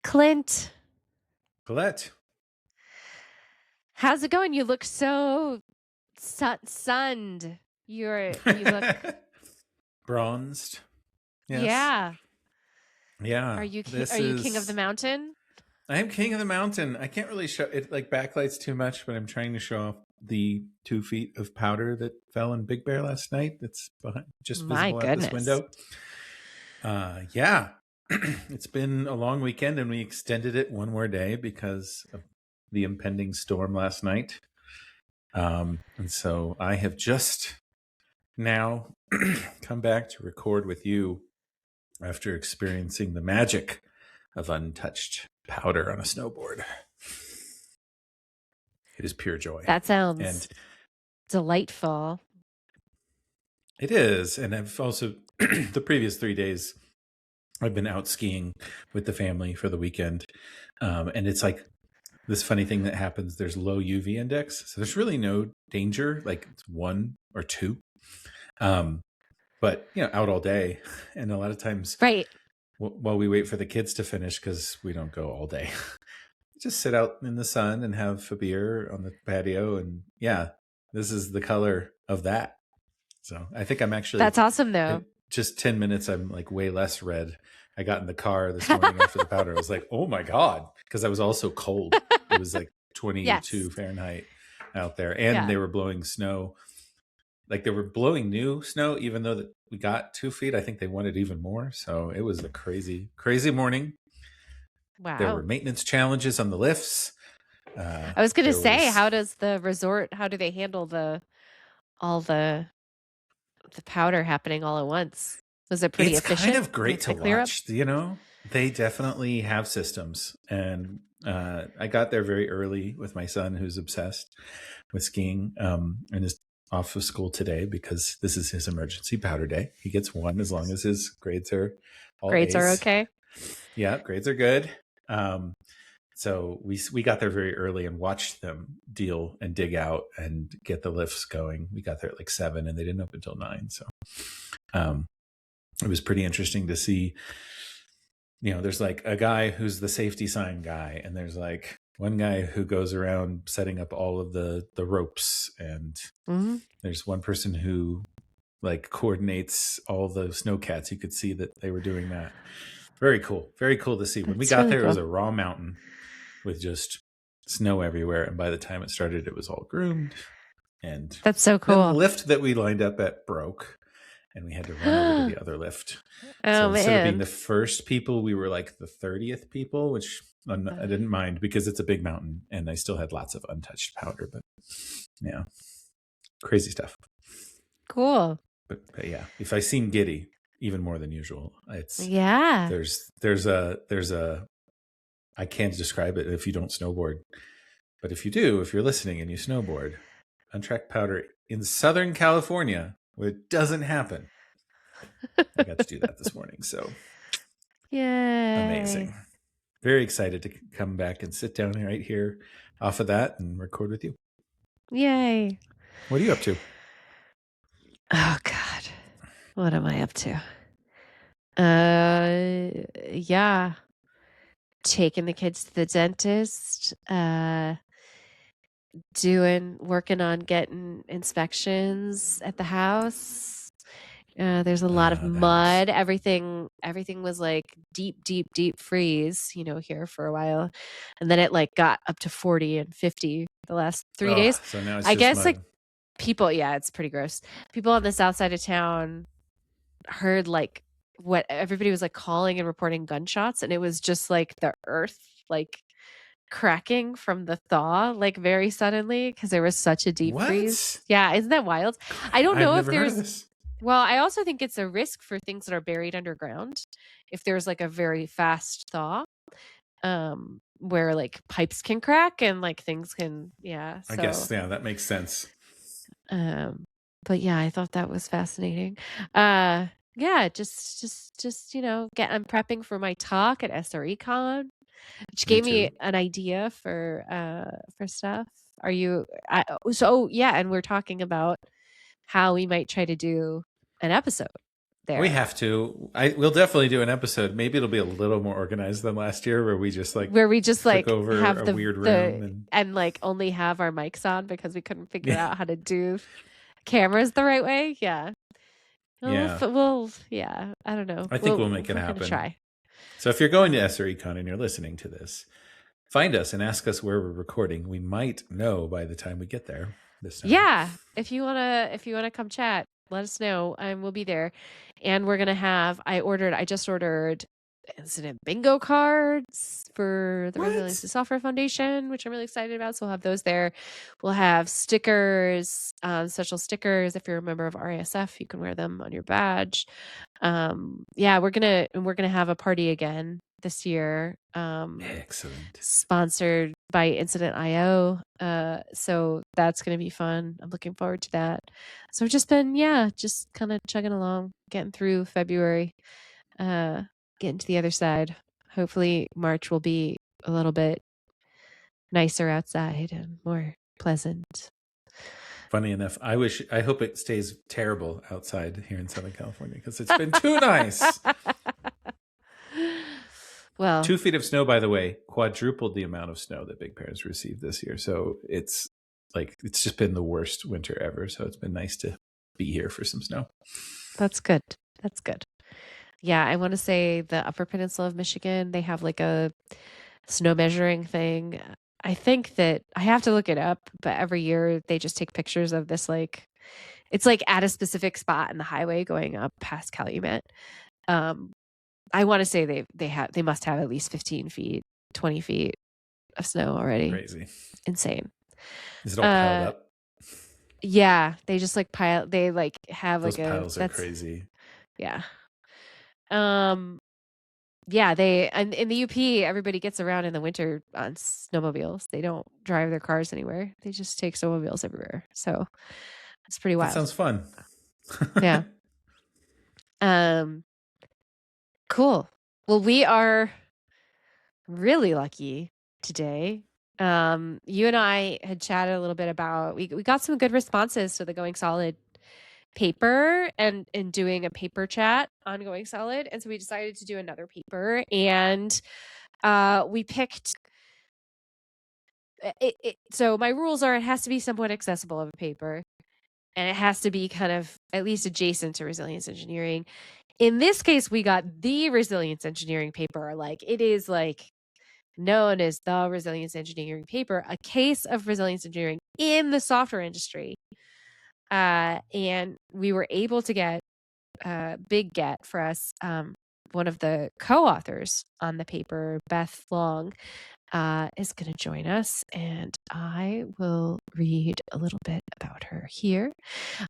Clint, Colette. how's it going? You look so sunned. You look Bronzed. Yes. yeah. Yeah. Are you king of the mountain? I am king of the mountain. I can't really show it, like backlights too much, but I'm trying to show off the 2 feet of powder that fell in Big Bear last night. That's just My visible out this goodness. window. Yeah. It's been a long weekend and we extended it one more day because of the impending storm last night. And so I have just now come back to record with you after experiencing the magic of untouched powder on a snowboard. It is pure joy. That sounds and delightful. It is. And I've also, the previous 3 days, I've been out skiing with the family for the weekend. And it's like this funny thing that happens. There's low UV index. So there's really no danger, like it's 1 or 2. But, out all day. And a lot of times, right, while we wait for the kids to finish, because we don't go all day, just sit out in the sun and have a beer on the patio. And yeah, this is the color of that. So I think I'm actually... That's awesome, though. Just 10 minutes, I'm like way less red. I got in the car this morning after the powder. I was like, oh my God, because I was also cold. It was like 22 Fahrenheit out there. And they were blowing snow. Like they were blowing new snow, even though that we got 2 feet. I think they wanted even more. So it was a crazy, crazy morning. Wow. There were maintenance challenges on the lifts. I was going to say, how does the resort, how do they handle all the powder happening all at once? Was it pretty efficient? It's kind of great to watch. They definitely have systems. And I got there very early with my son, who's obsessed with skiing, and is off of school today because this is his emergency powder day. He gets 1 as long as his grades are all A's. Are okay. Yeah, grades are good. So we got there very early and watched them deal and dig out and get the lifts going. We got there at like 7 and they didn't open until 9. So it was pretty interesting to see. There's like a guy who's the safety sign guy, and there's like one guy who goes around setting up all of the ropes, and there's one person who like coordinates all the snowcats. You could see that they were doing that. Very cool to see. When we got there, it was a raw mountain with just snow everywhere, and by the time it started, it was all groomed. And that's so cool. The lift that we lined up at broke, and we had to run over to the other lift. So instead of being the first people, we were like the 30th people, which I didn't mind because it's a big mountain and I still had lots of untouched powder. But yeah, crazy stuff. Cool. But yeah, if I seem giddy, even more than usual, it's there's a I can't describe it if you don't snowboard, but if you do, if you're listening and you snowboard, untracked powder in Southern California, where it doesn't happen. I got to do that this morning. So yay. Amazing. Very excited to come back and sit down right here off of that and record with you. Yay. What are you up to? Oh God. What am I up to? Yeah. Taking the kids to the dentist, working on getting inspections at the house. There's a lot of mud. Everything was like deep freeze, here for a while. And then it like got up to 40 and 50 the last 3 days. So now it's I guess mud. Like people, it's pretty gross. People on the south side of town heard like what everybody was like calling and reporting gunshots. And it was just like the earth like cracking from the thaw like very suddenly because there was such a deep freeze. Yeah, isn't that wild? I don't know if there's... Well, I also think it's a risk for things that are buried underground. If there's like a very fast thaw, where like pipes can crack and like things can, I guess, that makes sense. But yeah, I thought that was fascinating. I'm prepping for my talk at SRECon, which gave me an idea for stuff. And we're talking about how we might try to do an episode there. We have to. We'll definitely do an episode. Maybe it'll be a little more organized than last year, where we just took over have a weird room and like only have our mics on because we couldn't figure out how to do cameras the right way. Yeah. Yeah. Yeah, I don't know. I think we'll make it happen. We're gonna try. So if you're going to SRECon and you're listening to this, find us and ask us where we're recording. We might know by the time we get there this time. Yeah. If you wanna come chat, let us know. We'll be there. And we're gonna have I just ordered incident bingo cards for the Resiliency Software Foundation, which I'm really excited about. So we'll have those there. We'll have stickers, special stickers. If you're a member of RASF, you can wear them on your badge. Yeah, we're gonna have a party again this year. Excellent. Sponsored by Incident IO. So that's gonna be fun. I'm looking forward to that. So I've just been, just kind of chugging along, getting through February. Getting to the other side. Hopefully March will be a little bit nicer outside and more pleasant. Funny enough, I hope it stays terrible outside here in Southern California because it's been too nice. Well, 2 feet of snow, by the way, quadrupled the amount of snow that Big Bear has received this year. So it's just been the worst winter ever. So it's been nice to be here for some snow. That's good. That's good. Yeah, I want to say the Upper Peninsula of Michigan, they have like a snow measuring thing. I think that I have to look it up, but every year they just take pictures of this, like, it's like at a specific spot in the highway going up past Calumet. I want to say they must have at least 15 feet, 20 feet of snow already. Crazy. Insane. Is it all piled up? Yeah, they just like pile. They like have Those like piles are crazy. Yeah. Yeah, and in the UP, everybody gets around in the winter on snowmobiles. They don't drive their cars anywhere. They just take snowmobiles everywhere. So it's pretty wild. That sounds fun. Yeah. Cool. Well, we are really lucky today. You and I had chatted a little bit about we got some good responses to the Going Solid paper and doing a paper chat on Going Solid, and so we decided to do another paper, and we picked it. So my rules are: it has to be somewhat accessible of a paper, and it has to be kind of at least adjacent to resilience engineering. In this case, we got the resilience engineering paper. Like, it is like known as the resilience engineering paper, a case of resilience engineering in the software industry. And we were able to get big get for us. One of the co-authors on the paper, Beth Long, is going to join us, and I will read a little bit about her here.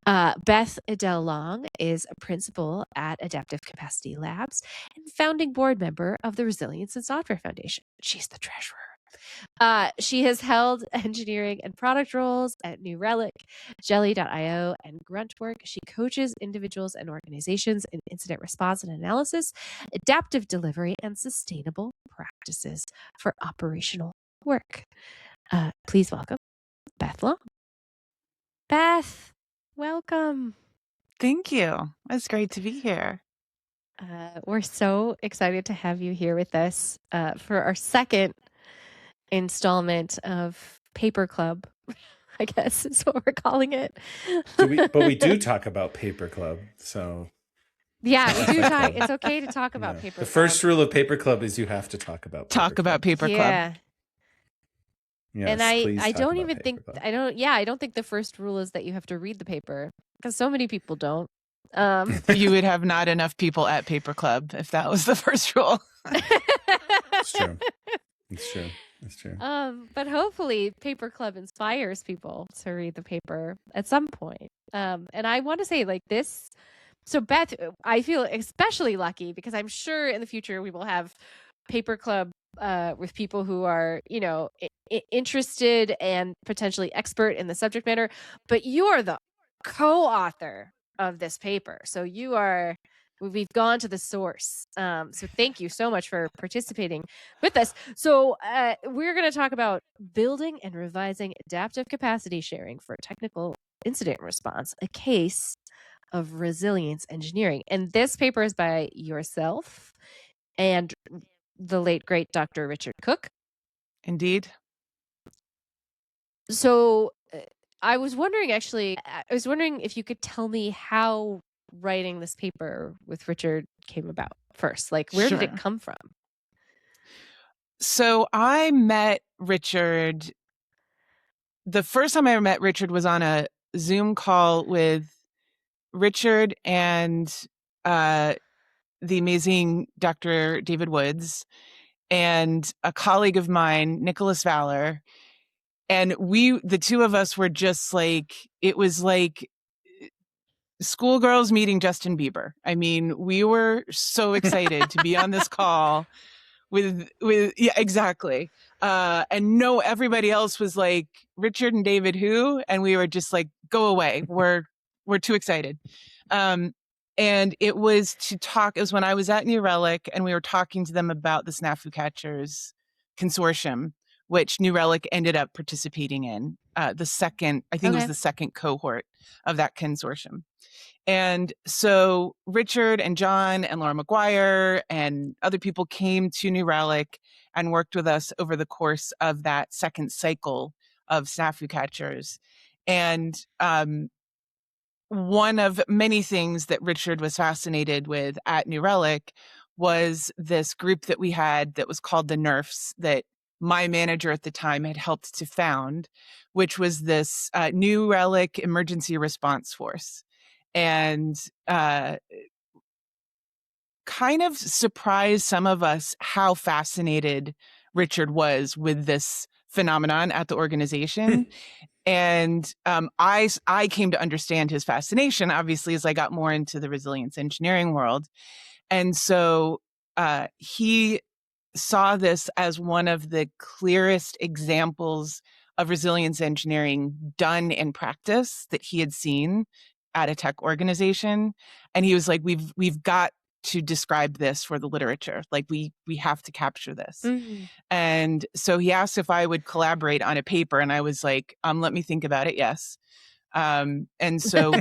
Beth Adele Long is a principal at Adaptive Capacity Labs and founding board member of the Resilience and Software Foundation. She's the treasurer. She has held engineering and product roles at New Relic, Jelly.io, and Gruntwork. She coaches individuals and organizations in incident response and analysis, adaptive delivery, and sustainable practices for operational work. Please welcome Beth Long. Beth, welcome. Thank you. It's great to be here. We're so excited to have you here with us for our second installment of Paper Club, I guess is what we're calling it. But we do talk about Paper Club, so yeah, we do talk. It's okay to talk about Paper Club. The first rule of Paper Club is you have to talk about Paper Club. Paper Club. Yes, and I don't even think I don't think the first rule is that you have to read the paper, because so many people don't. You would have not enough people at Paper Club if that was the first rule. It's true. It's true. It's true. But hopefully Paper Club inspires people to read the paper at some point. And I want to say, like, this. So Beth, I feel especially lucky because I'm sure in the future we will have Paper Club with people who are, interested and potentially expert in the subject matter. But you are the co-author of this paper. So we've gone to the source. So thank you so much for participating with us. So we're going to talk about building and revising adaptive capacity sharing for technical incident response, a case of resilience engineering. And this paper is by yourself and the late great Dr. Richard Cook. Indeed. So I was wondering if you could tell me how writing this paper with Richard came about first. Like, where did it Sure. come from? So I met Richard. The first time I ever met Richard was on a Zoom call with Richard and the amazing Dr. David Woods and a colleague of mine, Nicholas Valor. And the two of us were just like, it was like schoolgirls meeting Justin Bieber. I mean, we were so excited to be on this call with yeah, exactly. And no, everybody else was like, Richard and David who? And we were just like, go away. We're too excited. And it was when I was at New Relic and we were talking to them about the Snafu Catchers Consortium, which New Relic ended up participating in. I think it was the second cohort of that consortium. And so Richard and John and Laura McGuire and other people came to New Relic and worked with us over the course of that second cycle of Snafu Catchers. And one of many things that Richard was fascinated with at New Relic was this group that we had that was called the NERFs that my manager at the time had helped to found, which was this New Relic Emergency Response Force. And kind of surprised some of us how fascinated Richard was with this phenomenon at the organization. And I came to understand his fascination, obviously, as I got more into the resilience engineering world. And so he saw this as one of the clearest examples of resilience engineering done in practice that he had seen at a tech organization. And he was like, we've got to describe this for the literature. Like we have to capture this. Mm-hmm. And so he asked if I would collaborate on a paper. And I was like, let me think about it. Yes. And so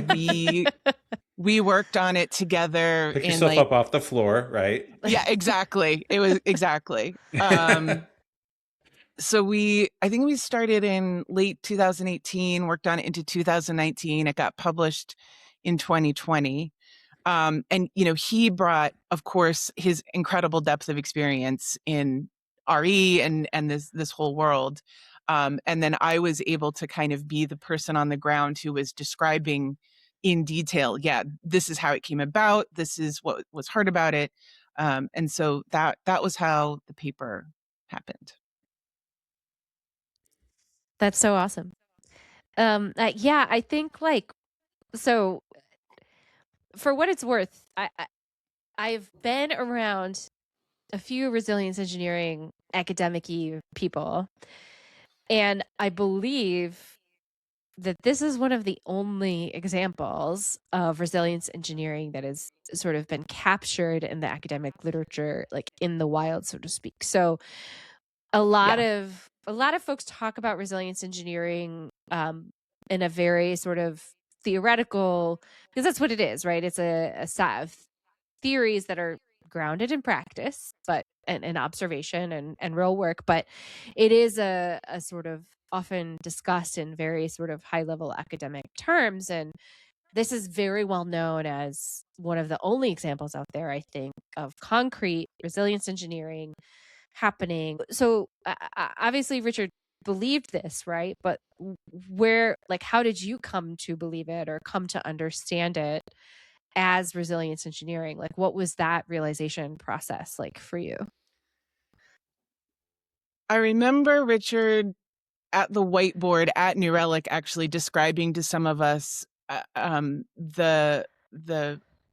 we worked on it together. Pick yourself up off the floor, right? Yeah, exactly. It was exactly. So I think we started in late 2018, worked on it into 2019. It got published in 2020. And, he brought, of course, his incredible depth of experience in RE and this whole world. And then I was able to kind of be the person on the ground who was describing in detail, yeah, this is how it came about. This is what was hard about it. And so that was how the paper happened. That's so awesome. Yeah, I think so for what it's worth, I've been around a few resilience engineering academic-y people, and I believe that this is one of the only examples of resilience engineering that has sort of been captured in the academic literature, like in the wild, so to speak. So a lot of folks talk about resilience engineering in a very sort of theoretical, because that's what it is, right? It's a set of theories that are grounded in practice, but and observation and real work, but it is a sort of often discussed in very sort of high level academic terms. And this is very well known as one of the only examples out there, I think, of concrete resilience engineering happening. So obviously Richard believed this, right? But how did you come to believe it or come to understand it as resilience engineering? Like, what was that realization process like for you? I remember Richard at the whiteboard at New Relic actually describing to some of us the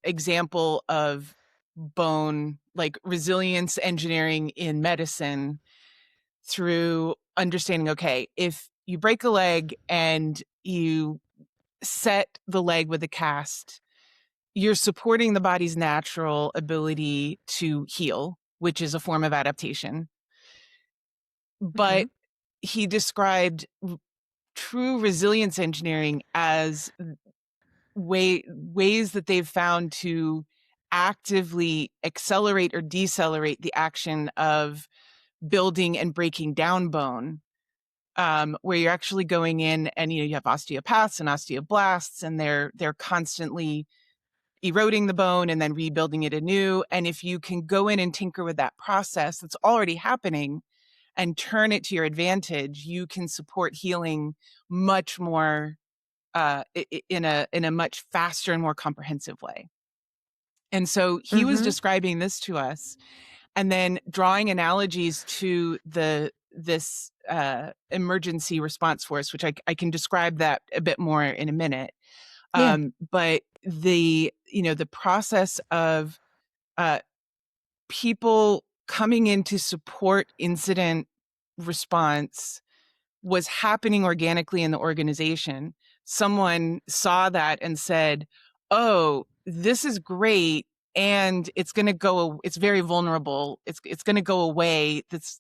example of bone, like resilience engineering in medicine, through understanding, okay, if you break a leg and you set the leg with a cast, you're supporting the body's natural ability to heal, which is a form of adaptation. But he described true resilience engineering as ways that they've found to actively accelerate or decelerate the action of building and breaking down bone, where you're actually going in and you have osteopaths and osteoblasts, and they're constantly eroding the bone and then rebuilding it anew. And if you can go in and tinker with that process that's already happening and turn it to your advantage, you can support healing much more in a much faster and more comprehensive way. And so he was describing this to us, and then drawing analogies to this emergency response force, which I can describe that a bit more in a minute. Yeah. But the process of people coming in to support incident response was happening organically in the organization. Someone saw that and said, "Oh, this is great, and it's going to go. It's very vulnerable. It's going to go away. This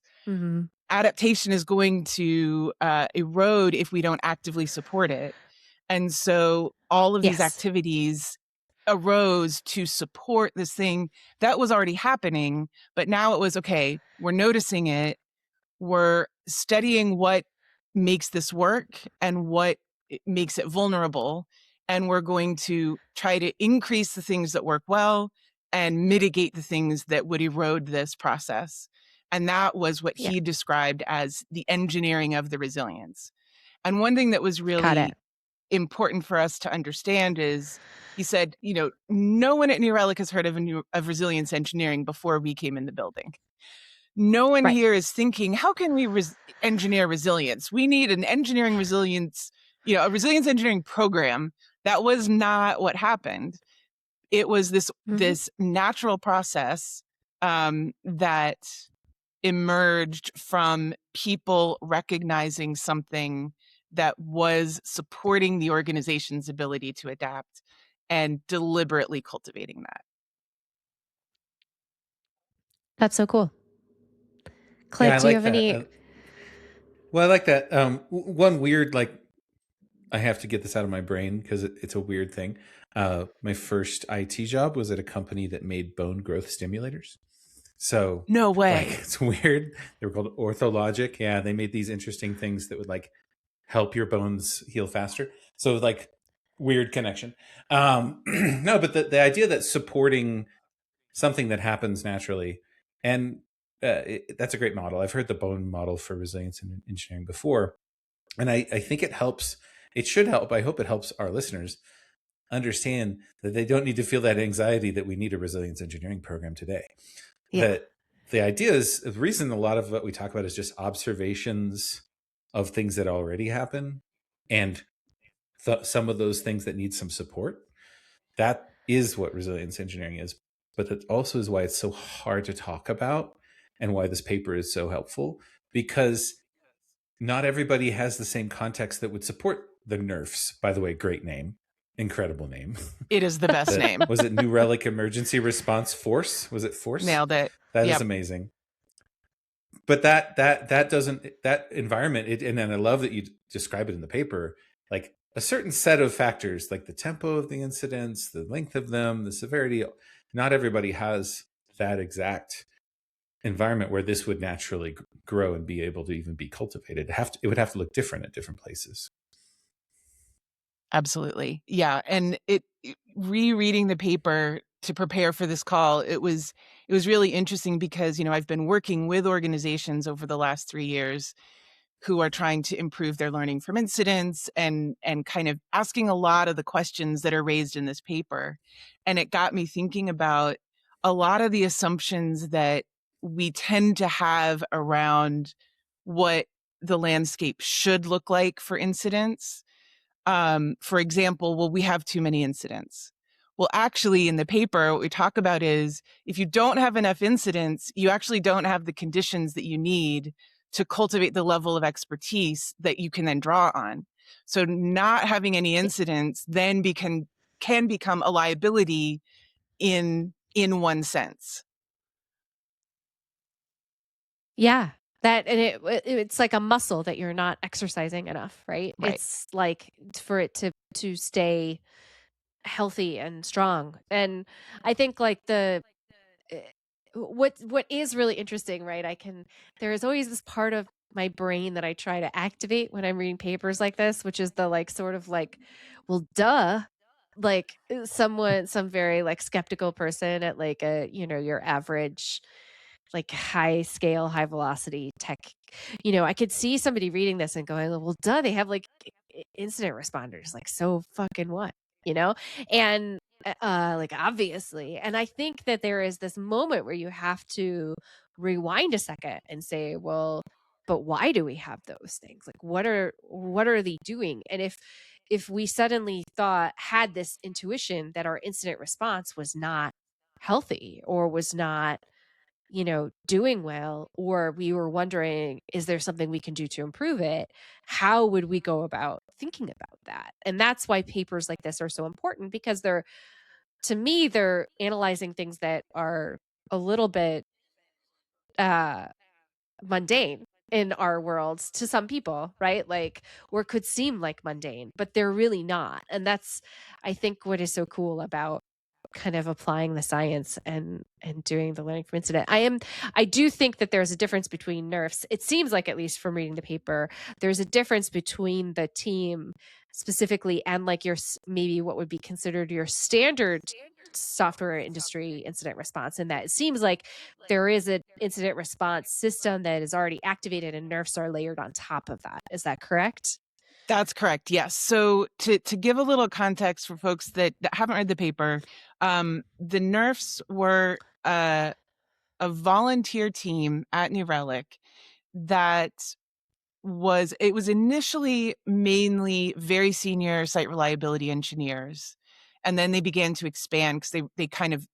adaptation is going to erode if we don't actively support it." And so all of these Yes. activities arose to support this thing that was already happening, but now it was, okay, we're noticing it, we're studying what makes this work and what makes it vulnerable, and we're going to try to increase the things that work well and mitigate the things that would erode this process. And that was what Yeah. he described as the engineering of the resilience. And one thing that was Got really it. important for us to understand is, he said, no one at New Relic has heard of resilience engineering before we came in the building. No one Right. here is thinking, how can we engineer resilience? We need an engineering resilience, a resilience engineering program. That was not what happened. It was this natural process that emerged from people recognizing something that was supporting the organization's ability to adapt and deliberately cultivating that. That's so cool. Yeah, Clint, I do you like have that. any? Well, I like that. One weird, I have to get this out of my brain because it's a weird thing. My first IT job was at a company that made bone growth stimulators. So No way. it's weird. They were called Orthologic. Yeah, they made these interesting things that would help your bones heal faster. So weird connection. No, but the idea that supporting something that happens naturally, and that's a great model. I've heard the bone model for resilience in engineering before, and I think it helps. It should help. I hope it helps our listeners understand that they don't need to feel that anxiety that we need a resilience engineering program today. Yeah. That the idea is, the reason a lot of what we talk about is just observations of things that already happen, and some of those things that need some support. That is what resilience engineering is. But that also is why it's so hard to talk about, and why this paper is so helpful, because not everybody has the same context that would support the NERFs. By the way, great name. Incredible name. It is the best name. Was it New Relic Emergency Response Force? Was it Force? Nailed it. That is amazing. But that doesn't, that environment, and then I love that you describe it in the paper, like a certain set of factors, like the tempo of the incidents, the length of them, the severity. Not everybody has that exact environment where this would naturally grow and be able to even be cultivated. It would have to look different at different places. Absolutely. Yeah. And rereading the paper to prepare for this call, it was really interesting because, I've been working with organizations over the last 3 years who are trying to improve their learning from incidents and kind of asking a lot of the questions that are raised in this paper. And it got me thinking about a lot of the assumptions that we tend to have around what the landscape should look like for incidents. For example, well, we have too many incidents. Well, actually, in the paper, what we talk about is, if you don't have enough incidents, you actually don't have the conditions that you need to cultivate the level of expertise that you can then draw on. So not having any incidents then can become a liability in one sense. Yeah. It's like a muscle that you're not exercising enough, right? Right. It's like for it to stay healthy and strong. And I think like eh, what is really interesting, right? There is always this part of my brain that I try to activate when I'm reading papers like this, which is the like sort of like, well, duh. Like some very like skeptical person at like your average like high scale, high velocity tech. I could see somebody reading this and going, well, duh, they have like incident responders. Like, so fucking what, you know? And like, obviously. And I think that there is this moment where you have to rewind a second and say, well, but why do we have those things? Like, what are they doing? And if we suddenly had this intuition that our incident response was not healthy or was not doing well, or we were wondering, is there something we can do to improve it? How would we go about thinking about that? And that's why papers like this are so important, because to me, they're analyzing things that are a little bit uh, mundane in our worlds to some people, right? Like, or could seem like mundane, but they're really not. And that's, I think, what is so cool about kind of applying the science and doing the learning from incident. I do think that there's a difference between nerfs. It seems like, at least from reading the paper, there's a difference between the team specifically and like maybe what would be considered your standard software industry incident response, and that it seems like there is an incident response system that is already activated and nerfs are layered on top of that. Is that correct? That's correct. Yes. So to give a little context for folks that haven't read the paper, the NERFs were a volunteer team at New Relic that was initially mainly very senior site reliability engineers, and then they began to expand because they kind of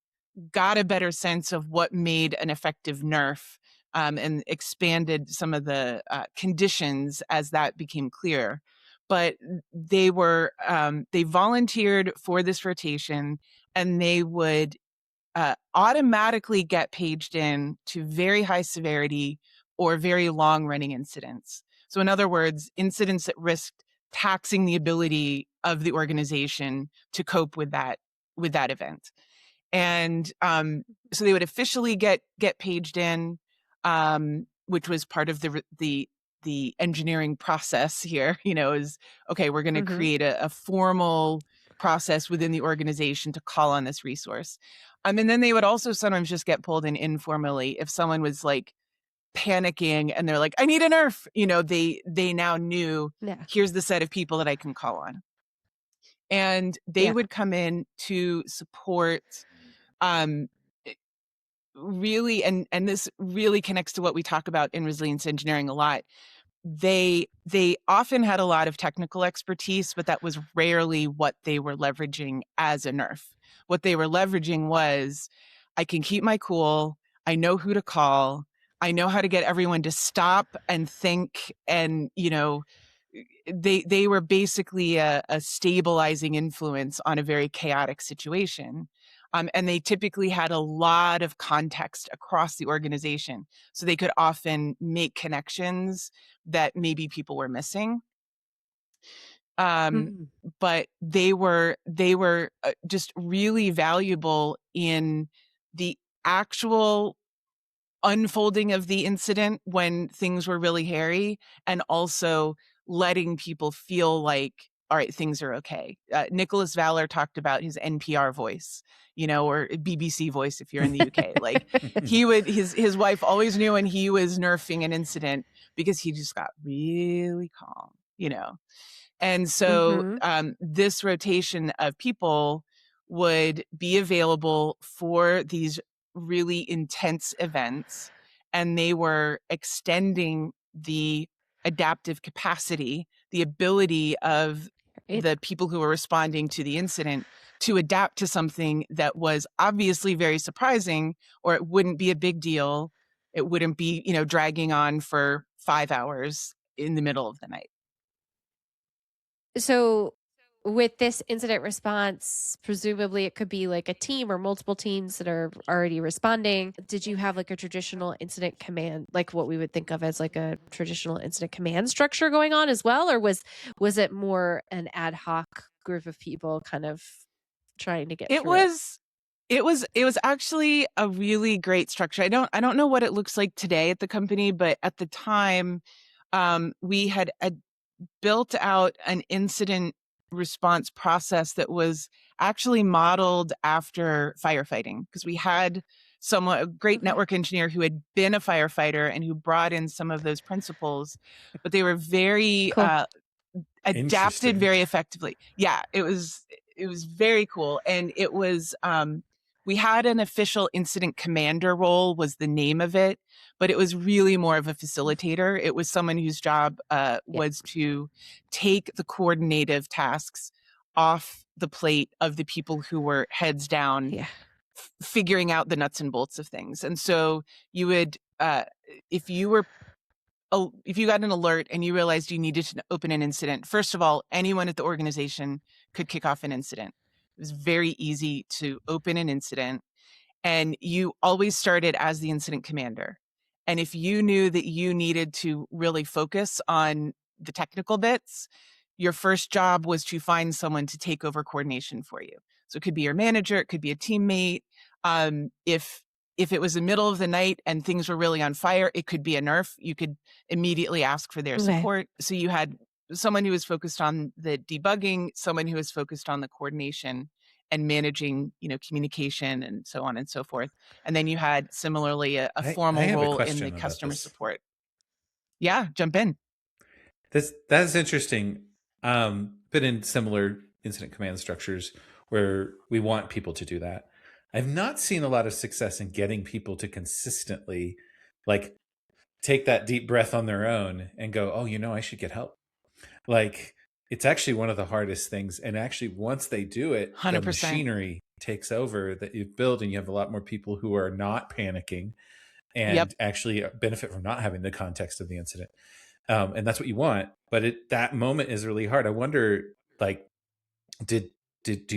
got a better sense of what made an effective NERF, and expanded some of the conditions as that became clear. But they volunteered for this rotation, and they would automatically get paged in to very high severity or very long running incidents. So in other words, incidents that risked taxing the ability of the organization to cope with that event. And so they would officially get paged in, which was part of the engineering process here. Is okay, we're going to create a formal process within the organization to call on this resource. And then they would also sometimes just get pulled in informally if someone was like panicking and they're like, I need a nerf. They now knew, here's the set of people that I can call on. And they would come in to support, really, and this really connects to what we talk about in resilience engineering a lot. They often had a lot of technical expertise, but that was rarely what they were leveraging as a NERF. What they were leveraging was, I can keep my cool, I know who to call, I know how to get everyone to stop and think, and they were basically a stabilizing influence on a very chaotic situation. And they typically had a lot of context across the organization, so they could often make connections that maybe people were missing. But they were just really valuable in the actual unfolding of the incident when things were really hairy, and also letting people feel like, all right, things are okay. Nicholas Valor talked about his NPR voice, or BBC voice if you're in the UK. Like, his wife always knew when he was nerfing an incident, because he just got really calm, And so this rotation of people would be available for these really intense events, and they were extending the adaptive capacity, the ability of the people who were responding to the incident to adapt to something that was obviously very surprising, or it wouldn't be a big deal. It wouldn't be, dragging on for 5 hours in the middle of the night. So with this incident response, presumably it could be like a team or multiple teams that are already responding. Did you have like a traditional incident command, like what we would think of as like a traditional incident command structure going on as well? Or was it more an ad hoc group of people kind of trying to get It through it? was actually a really great structure. I don't know what it looks like today at the company, but at the time, we had built out an incident response process that was actually modeled after firefighting, because we had a great Okay. network engineer who had been a firefighter and who brought in some of those principles, but they were very Cool. adapted Interesting. very effectively. Yeah, it was very cool. And it was we had an official incident commander role was the name of it, but it was really more of a facilitator. It was someone whose job Yeah. was to take the coordinative tasks off the plate of the people who were heads down Yeah. figuring out the nuts and bolts of things. And so you would if you were if you got an alert and you realized you needed to open an incident, first of all, anyone at the organization could kick off an incident. It was very easy to open an incident, and you always started as the incident commander. And if you knew that you needed to really focus on the technical bits, your first job was to find someone to take over coordination for you. So it could be your manager, it could be a teammate. If it was the middle of the night and things were really on fire, it could be a nerf. You could immediately ask for their Okay. support. So you had someone who was focused on the debugging, someone who was focused on the coordination and managing, communication and so on and so forth. And then you had similarly a I formal have a role in the question about customer this. support. Yeah, jump in. That's interesting. Been in similar incident command structures where we want people to do that. I've not seen a lot of success in getting people to consistently like take that deep breath on their own and go, oh, I should get help. Like it's actually one of the hardest things. And actually, once they do it, the 100%. machinery takes over that you've built, and you have a lot more people who are not panicking and Yep. actually benefit from not having the context of the incident. And that's what you want. But that moment is really hard. I wonder, like, do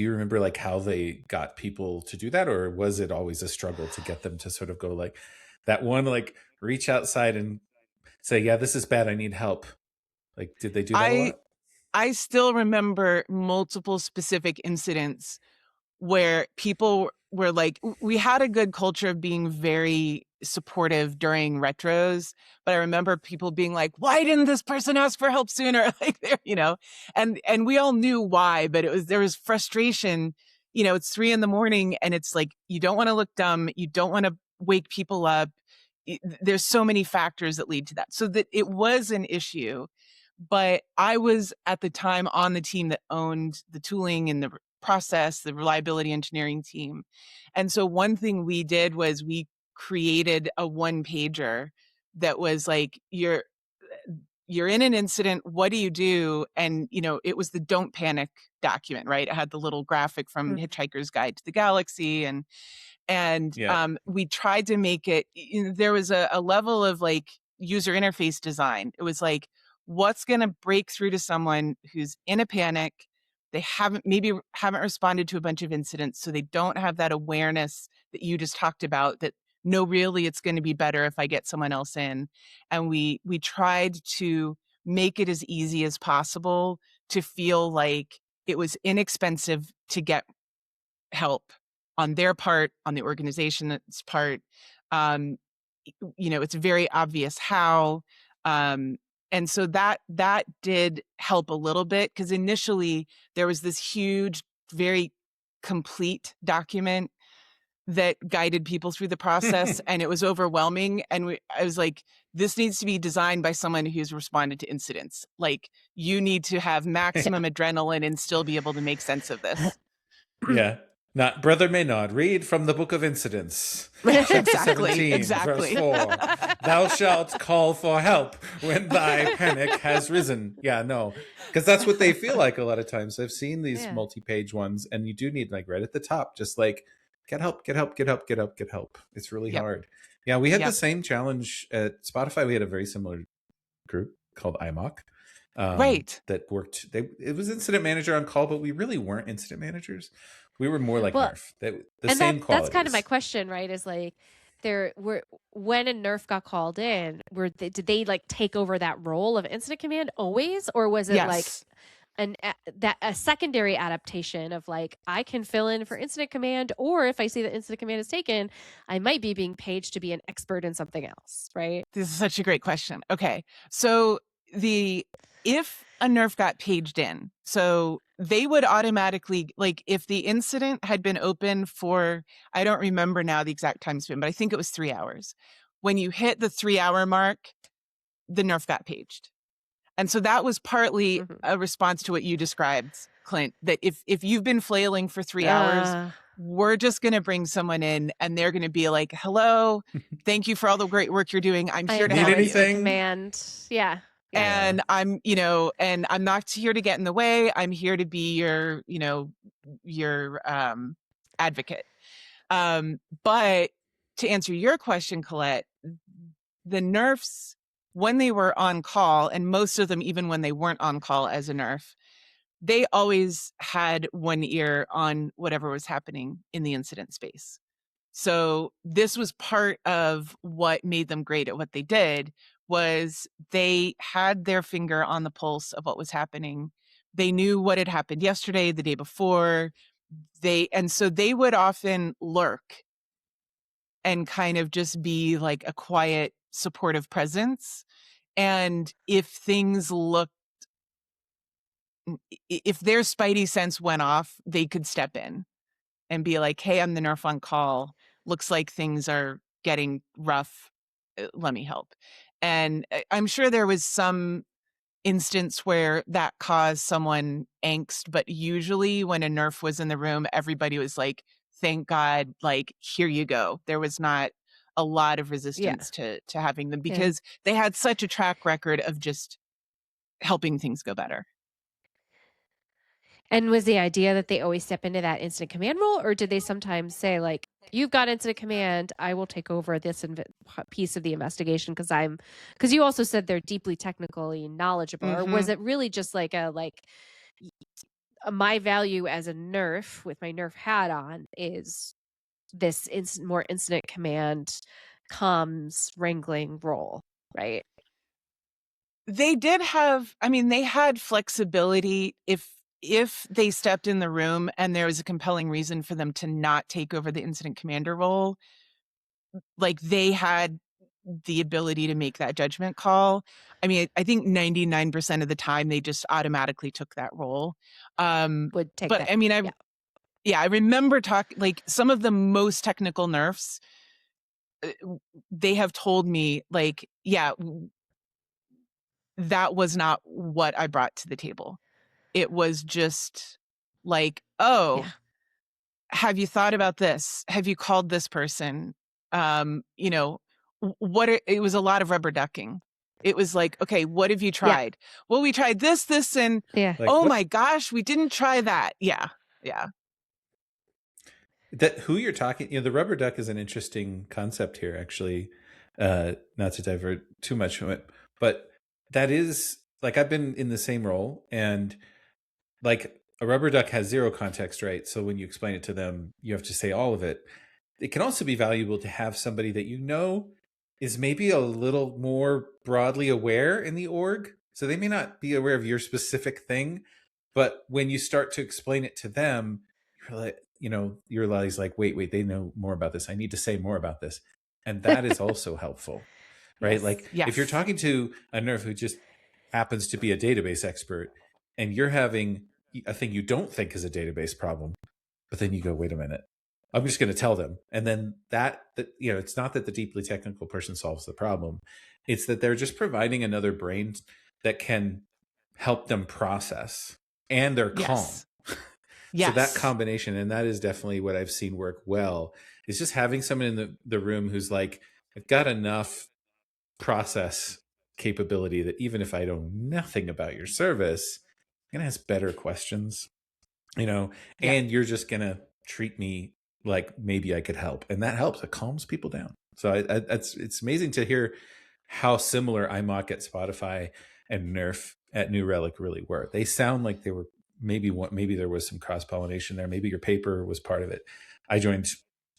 you remember like how they got people to do that, or was it always a struggle to get them to sort of go like that one, like reach outside and say, yeah, this is bad, I need help? Like, did they do that a I lot? I still remember multiple specific incidents where people were like, we had a good culture of being very supportive during retros, but I remember people being like, why didn't this person ask for help sooner? Like and we all knew why, but there was frustration. It's 3 a.m. and it's like, you don't want to look dumb. You don't want to wake people up. There's so many factors that lead to that. So that it was an issue, but I was at the time on the team that owned the tooling and the process, the reliability engineering team. And so one thing we did was we created a one pager that was like, you're in an incident, what do you do? And it was the don't panic document, right? It had the little graphic from Mhm. Hitchhiker's Guide to the Galaxy, and Yeah. we tried to make it, there was a level of like user interface design. It was like, what's going to break through to someone who's in a panic? They haven't responded to a bunch of incidents, so they don't have that awareness that you just talked about, that no, really, it's going to be better if I get someone else in. And we tried to make it as easy as possible to feel like it was inexpensive to get help on their part, on the organization's part. It's very obvious how. And so that did help a little bit, because initially there was this huge, very complete document that guided people through the process, and it was overwhelming. And I was like, this needs to be designed by someone who's responded to incidents. Like, you need to have maximum adrenaline and still be able to make sense of this. Yeah. Not Brother Maynard, read from the Book of Incidents, chapter 17, Exactly. verse 4. Thou shalt call for help when thy panic has risen. Yeah, no, because that's what they feel like a lot of times. I've seen these Yeah. multi-page ones, and you do need, like, right at the top, just like, get help, get help, get help, get help, get help. It's really Yep. hard. Yeah, we had Yep. the same challenge at Spotify. We had a very similar group called IMOC. Right. That worked. It was incident manager on call, but we really weren't incident managers. We were more like Well, Nerf. The and same that's kind of my qualities. question, right? Is like, when a nerf got called in, did they like take over that role of incident command always, or was it like Yes. a secondary adaptation of like I can fill in for incident command, or if I see that incident command is taken, I might be being paged to be an expert in something else, right? This is such a great question. Okay. So if a nerf got paged in, so they would automatically, like if the incident had been open for, I don't remember now the exact time span, but I think it was 3 hours. When you hit the 3-hour mark, the nerf got paged. And so that was partly a response to what you described, Clint, that if you've been flailing for 3 hours, we're just going to bring someone in and they're going to be like, hello, thank you for all the great work you're doing. I'm here to Need help anything? you. Command. Yeah. And I'm, and I'm not here to get in the way. I'm here to be your advocate. But to answer your question, Colette, the nerfs, when they were on call, and most of them, even when they weren't on call as a nerf, they always had one ear on whatever was happening in the incident space. So this was part of what made them great at what they did, was they had their finger on the pulse of what was happening. They knew what had happened yesterday, the day before. And so they would often lurk and kind of just be like a quiet, supportive presence. And if things looked, if their spidey sense went off, they could step in and be like, hey, I'm the nerf on call. Looks like things are getting rough. Let me help. And I'm sure there was some instance where that caused someone angst, but usually when a nerf was in the room, everybody was like, thank God, like, here you go. There was not a lot of resistance to having them because they had such a track record of just helping things go better. And was the idea that they always step into that incident command role, or did they sometimes say like, you've got incident command, I will take over this piece of the investigation because you also said they're deeply technically knowledgeable, or was it really just like my value as a nerf with my nerf hat on is this more incident command comms wrangling role, right? They did have, they had flexibility if they stepped in the room and there was a compelling reason for them to not take over the incident commander role, like they had the ability to make that judgment call. I think 99% of the time they just automatically took that role. Would take but that. I remember like some of the most technical nerfs, they have told me like, that was not what I brought to the table. It was just like, have you thought about this? Have you called this person? It was a lot of rubber ducking. It was like, okay, what have you tried? Well, we tried this, and Like, my gosh, we didn't try that. Yeah. That who you're talking, the rubber duck is an interesting concept here, actually. Not to divert too much from it, but that is like I've been in the same role, and like a rubber duck has zero context, right? So when you explain it to them, you have to say all of it. It can also be valuable to have somebody that is maybe a little more broadly aware in the org. So they may not be aware of your specific thing, but when you start to explain it to them, you're like, your body's like, wait, they know more about this. I need to say more about this. And that is also helpful, right? If you're talking to a nerf who just happens to be a database expert and you're having a thing you don't think is a database problem, but then you go, wait a minute, I'm just going to tell them. And then that it's not that the deeply technical person solves the problem. It's that they're just providing another brain that can help them process, and they're calm. So that combination, and that is definitely what I've seen work well, is just having someone in the room who's like, I've got enough process capability that even if I know nothing about your service, I'm going to ask better questions, and you're just going to treat me like maybe I could help. And that helps. It calms people down. So it's amazing to hear how similar IMOC at Spotify and Nerf at New Relic really were. They sound like they were maybe there was some cross-pollination there. Maybe your paper was part of it. I joined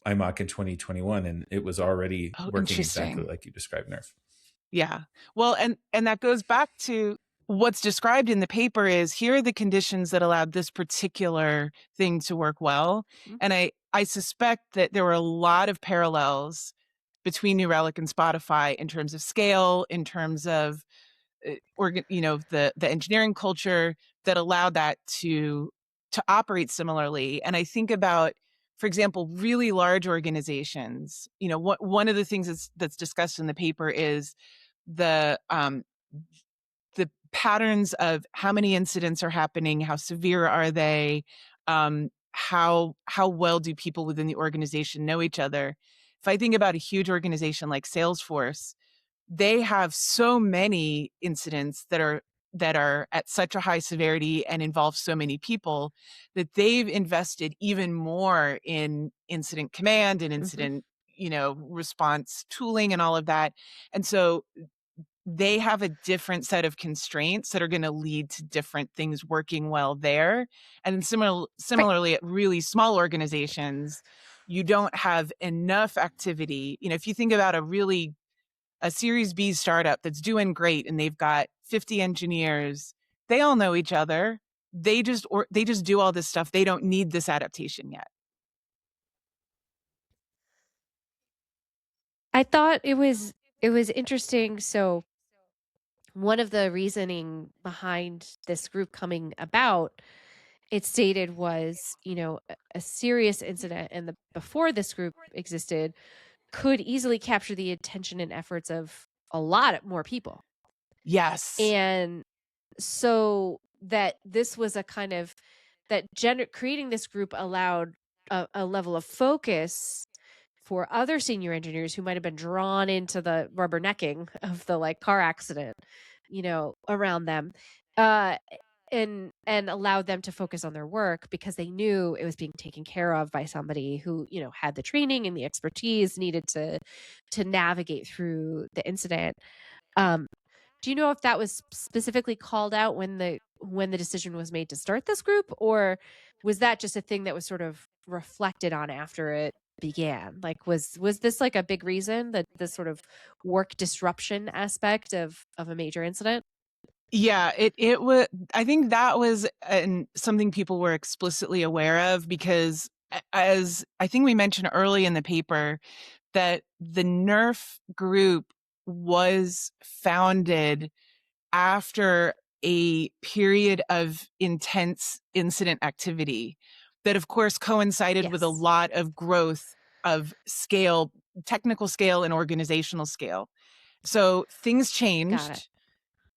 IMOC in 2021 and it was already working exactly like you described Nerf. Yeah. Well, and that goes back to what's described in the paper is here are the conditions that allowed this particular thing to work well. Mhm. And I suspect that there were a lot of parallels between New Relic and Spotify in terms of scale, in terms of the engineering culture that allowed that to operate similarly. And I think about, for example, really large organizations. One of the things that's discussed in the paper is the patterns of how many incidents are happening, how severe are they, how well do people within the organization know each other. If I think about a huge organization like Salesforce, they have so many incidents that are at such a high severity and involve so many people that they've invested even more in incident command and Mhm. incident response tooling and all of that. And so they have a different set of constraints that are going to lead to different things working well there. And Right. similarly, at really small organizations, you don't have enough activity. If you think about a Series B startup that's doing great and they've got 50 engineers, they all know each other. They just do all this stuff. They don't need this adaptation yet. I thought it was interesting. So one of the reasoning behind this group coming about, it stated, was, a serious incident and the before this group existed could easily capture the attention and efforts of a lot more people. Yes. And so that this was a kind of that creating this group allowed a level of focus for other senior engineers who might have been drawn into the rubbernecking of the like car accident, around them, uh, and allowed them to focus on their work because they knew it was being taken care of by somebody who, had the training and the expertise needed to navigate through the incident. Um, do you know if that was specifically called out when the decision was made to start this group, or was that just a thing that was sort of reflected on after it began? Like, was this like a big reason, that this sort of work disruption aspect of a major incident? Yeah, it was. I think that was something people were explicitly aware of because, as I think we mentioned early in the paper, that the NERF group was founded after a period of intense incident activity that, of course, coincided with a Yes. lot of growth of scale, technical scale, and organizational scale. So things Got it. changed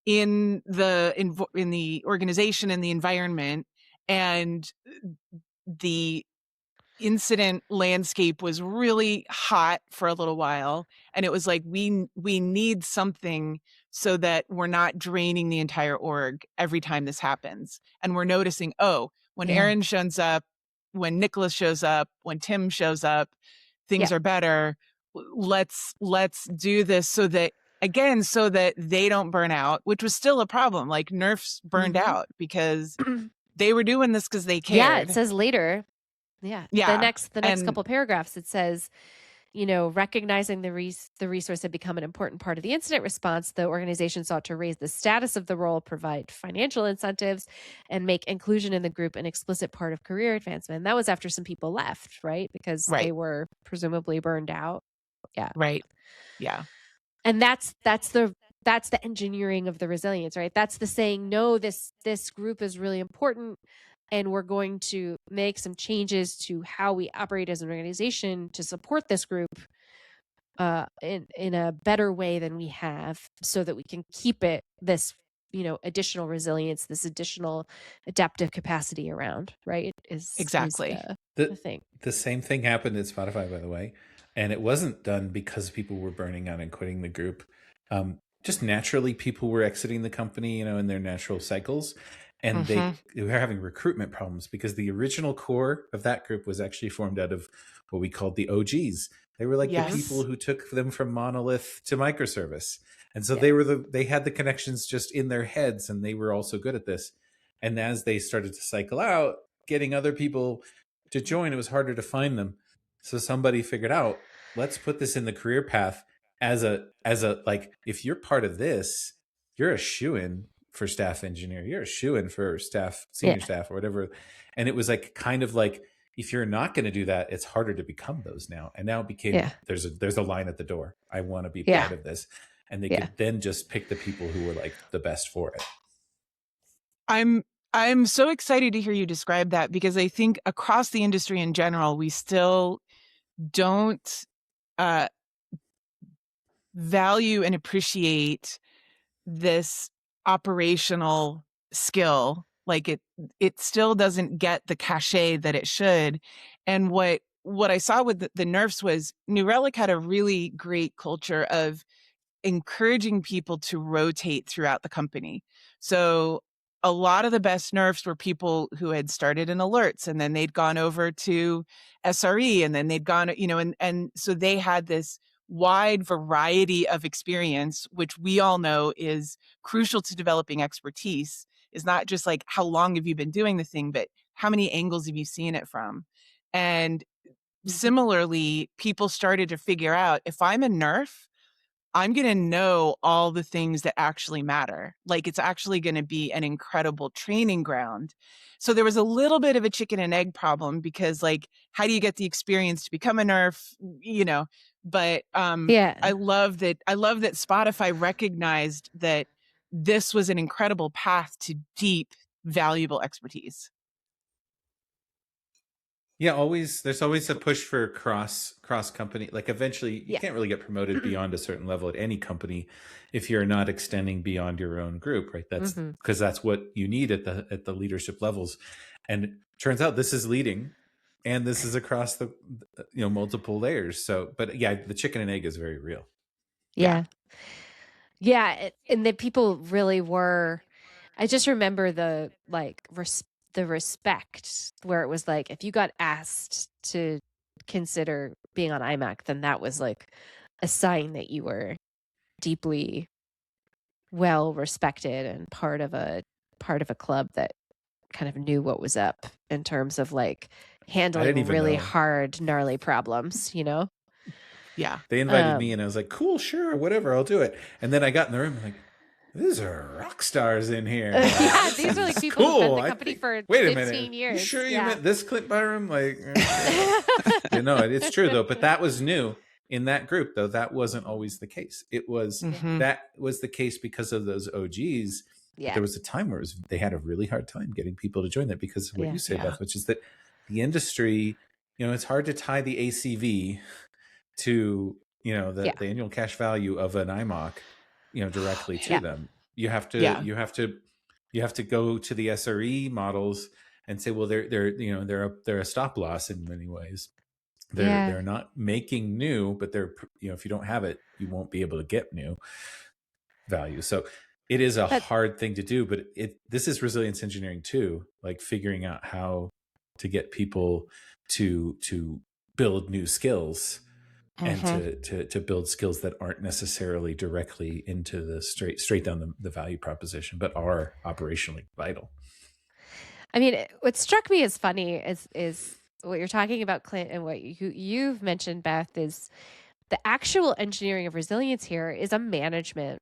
in the organization and the environment, and the incident landscape was really hot for a little while, and it was like we need something so that we're not draining the entire org every time this happens. And we're noticing, oh, when Yeah. Aaron shows up, when Nicholas shows up, when Tim shows up, Yeah. things are better. Let's do this so that, again, so that they don't burn out, which was still a problem. Like Nerfs burned Mhm. out because they were doing this because they Yeah, it cared. says later. Yeah. Yeah. The next And couple paragraphs, it says, recognizing the resource had become an important part of the incident response, the organization sought to raise the status of the role, provide financial incentives, and make inclusion in the group an explicit part of career advancement. And that was after some people left, right? Because right, they were presumably burned out. Yeah. right. Yeah. And that's the engineering of the resilience, right? That's the saying, no, this group is really important, and we're going to make some changes to how we operate as an organization to support this group in a better way than we have, so that we can keep it this, additional resilience, this additional adaptive capacity around, right? Is Exactly. the thing. The same thing happened at Spotify, by the way, and it wasn't done because people were burning out and quitting the group. Just naturally, people were exiting the company, in their natural cycles, and Hmm. they were having recruitment problems because the original core of that group was actually formed out of what we called the OGs. They were like the people Yes. who took them from monolith to microservice, and so Yeah. they had the connections just in their heads, and they were also good at this. And as they started to cycle out, getting other people to join, it was harder to find them. So somebody figured out, let's put this in the career path as a like, if you're part of this, you're a shoo-in for staff engineer. You're a shoo-in for senior staff or whatever. And it was like kind of like, if you're not going to do that, it's harder to become those now. And now it became there's a line at the door. I want to be part of this. And they could then just pick the people who were like the best for it. I'm so excited to hear you describe that, because I think across the industry in general, we still don't value and appreciate this operational skill. Like it still doesn't get the cachet that it should. And what I saw with the nerfs was New Relic had a really great culture of encouraging people to rotate throughout the company. So a lot of the best nerfs were people who had started in alerts, and then they'd gone over to SRE, and then they'd gone, and so they had this wide variety of experience, which we all know is crucial to developing expertise. Is not just like how long have you been doing the thing, but how many angles have you seen it from? And similarly, people started to figure out, if I'm a nerf, I'm going to know all the things that actually matter. Like, it's actually going to be an incredible training ground. So there was a little bit of a chicken and egg problem, because like, how do you get the experience to become a nerf, but I love that Spotify recognized that this was an incredible path to deep, valuable expertise. Yeah, there's always a push for cross company. Like, eventually you can't really get promoted beyond a certain level at any company if you're not extending beyond your own group, right? That's because that's what you need at the leadership levels. And it turns out this is leading, and this is across the multiple layers. So, but yeah, the chicken and egg is very real. Yeah, and the people really were. I just remember the respect, where it was like, if you got asked to consider being on iMac, then that was like a sign that you were deeply well respected and part of a club that kind of knew what was up in terms of like handling really hard, gnarly problems, Yeah. They invited me, and I was like, cool, sure, whatever, I'll do it. And then I got in the room and like, these are rock stars in here. Yeah, these are like people who've been in the company for 15 years. You sure you meant this Clint Byram? Like, it's true though. But that was new in that group, though. That wasn't always the case. It was that was the case because of those OGs. Yeah. There was a time where they had a really hard time getting people to join that, because of what you say, Beth, which is that the industry, it's hard to tie the ACV to the annual cash value of an IMOC directly to them. You have to go to the SRE models and say, well, they're a stop loss in many ways. They're not making new, but they're if you don't have it, you won't be able to get new value. So it is a hard thing to do, but this is resilience engineering too, like figuring out how to get people to build new skills. And to build skills that aren't necessarily directly into the straight down the value proposition, but are operationally vital. I mean, what struck me as funny is what you're talking about, Clint, and what you've mentioned, Beth, is the actual engineering of resilience here is a management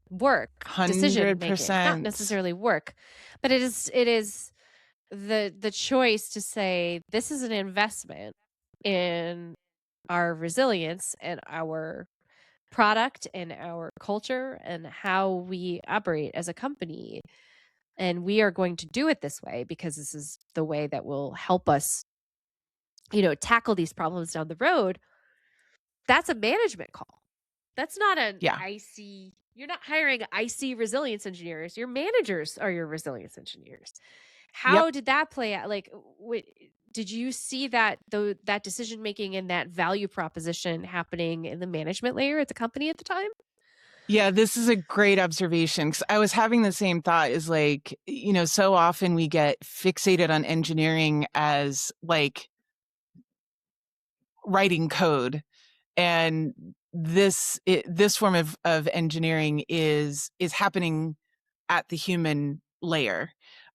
work, 100%. Decision making, not necessarily work, but it is the choice to say, this is an investment in our resilience and our product and our culture and how we operate as a company. And we are going to do it this way because this is the way that will help us, tackle these problems down the road. That's a management call. That's not an IC. You're not hiring IC resilience engineers. Your managers are your resilience engineers. How did that play out? Like, did you see that decision making and that value proposition happening in the management layer at the company at the time? Yeah, this is a great observation, because I was having the same thought. Is like, so often we get fixated on engineering as like writing code, and this form of engineering is happening at the human layer.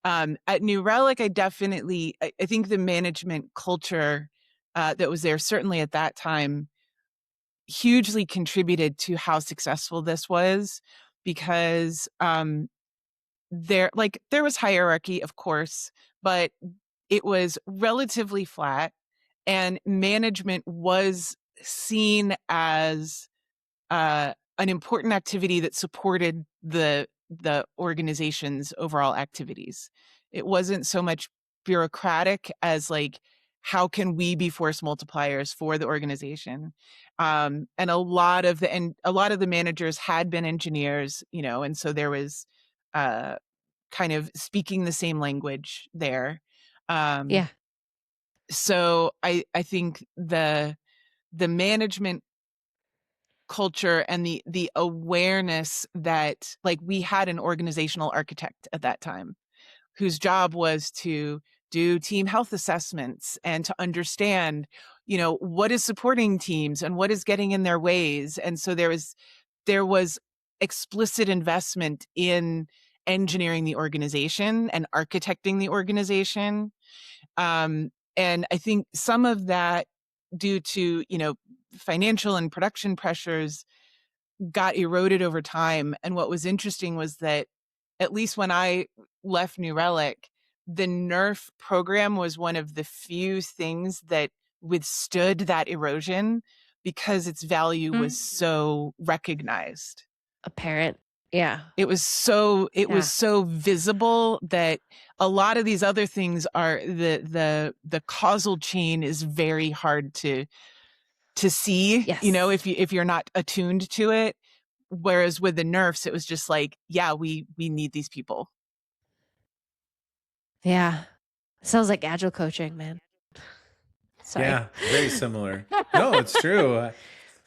At New Relic, I think the management culture that was there, certainly at that time, hugely contributed to how successful this was. because there was hierarchy, of course, but it was relatively flat, and management was seen as an important activity that supported the organization's overall activities. It wasn't so much bureaucratic as like, how can we be force multipliers for the organization? And a lot of the managers had been engineers, and so there was kind of speaking the same language there. Yeah. So I think the management culture and the awareness that, like, we had an organizational architect at that time whose job was to do team health assessments and to understand, what is supporting teams and what is getting in their ways. And so there was explicit investment in engineering the organization and architecting the organization. And I think some of that, due to, financial and production pressures, got eroded over time. And what was interesting was that, at least when I left New Relic, the NERF program was one of the few things that withstood that erosion because its value was so recognized. Apparent. Yeah. It was so visible that a lot of these other things are the causal chain is very hard to see, Yes. if you're not attuned to it. Whereas with the nerfs, it was just like, yeah, we need these people. Yeah. Sounds like agile coaching, man. Sorry. Yeah, very similar. No, it's true.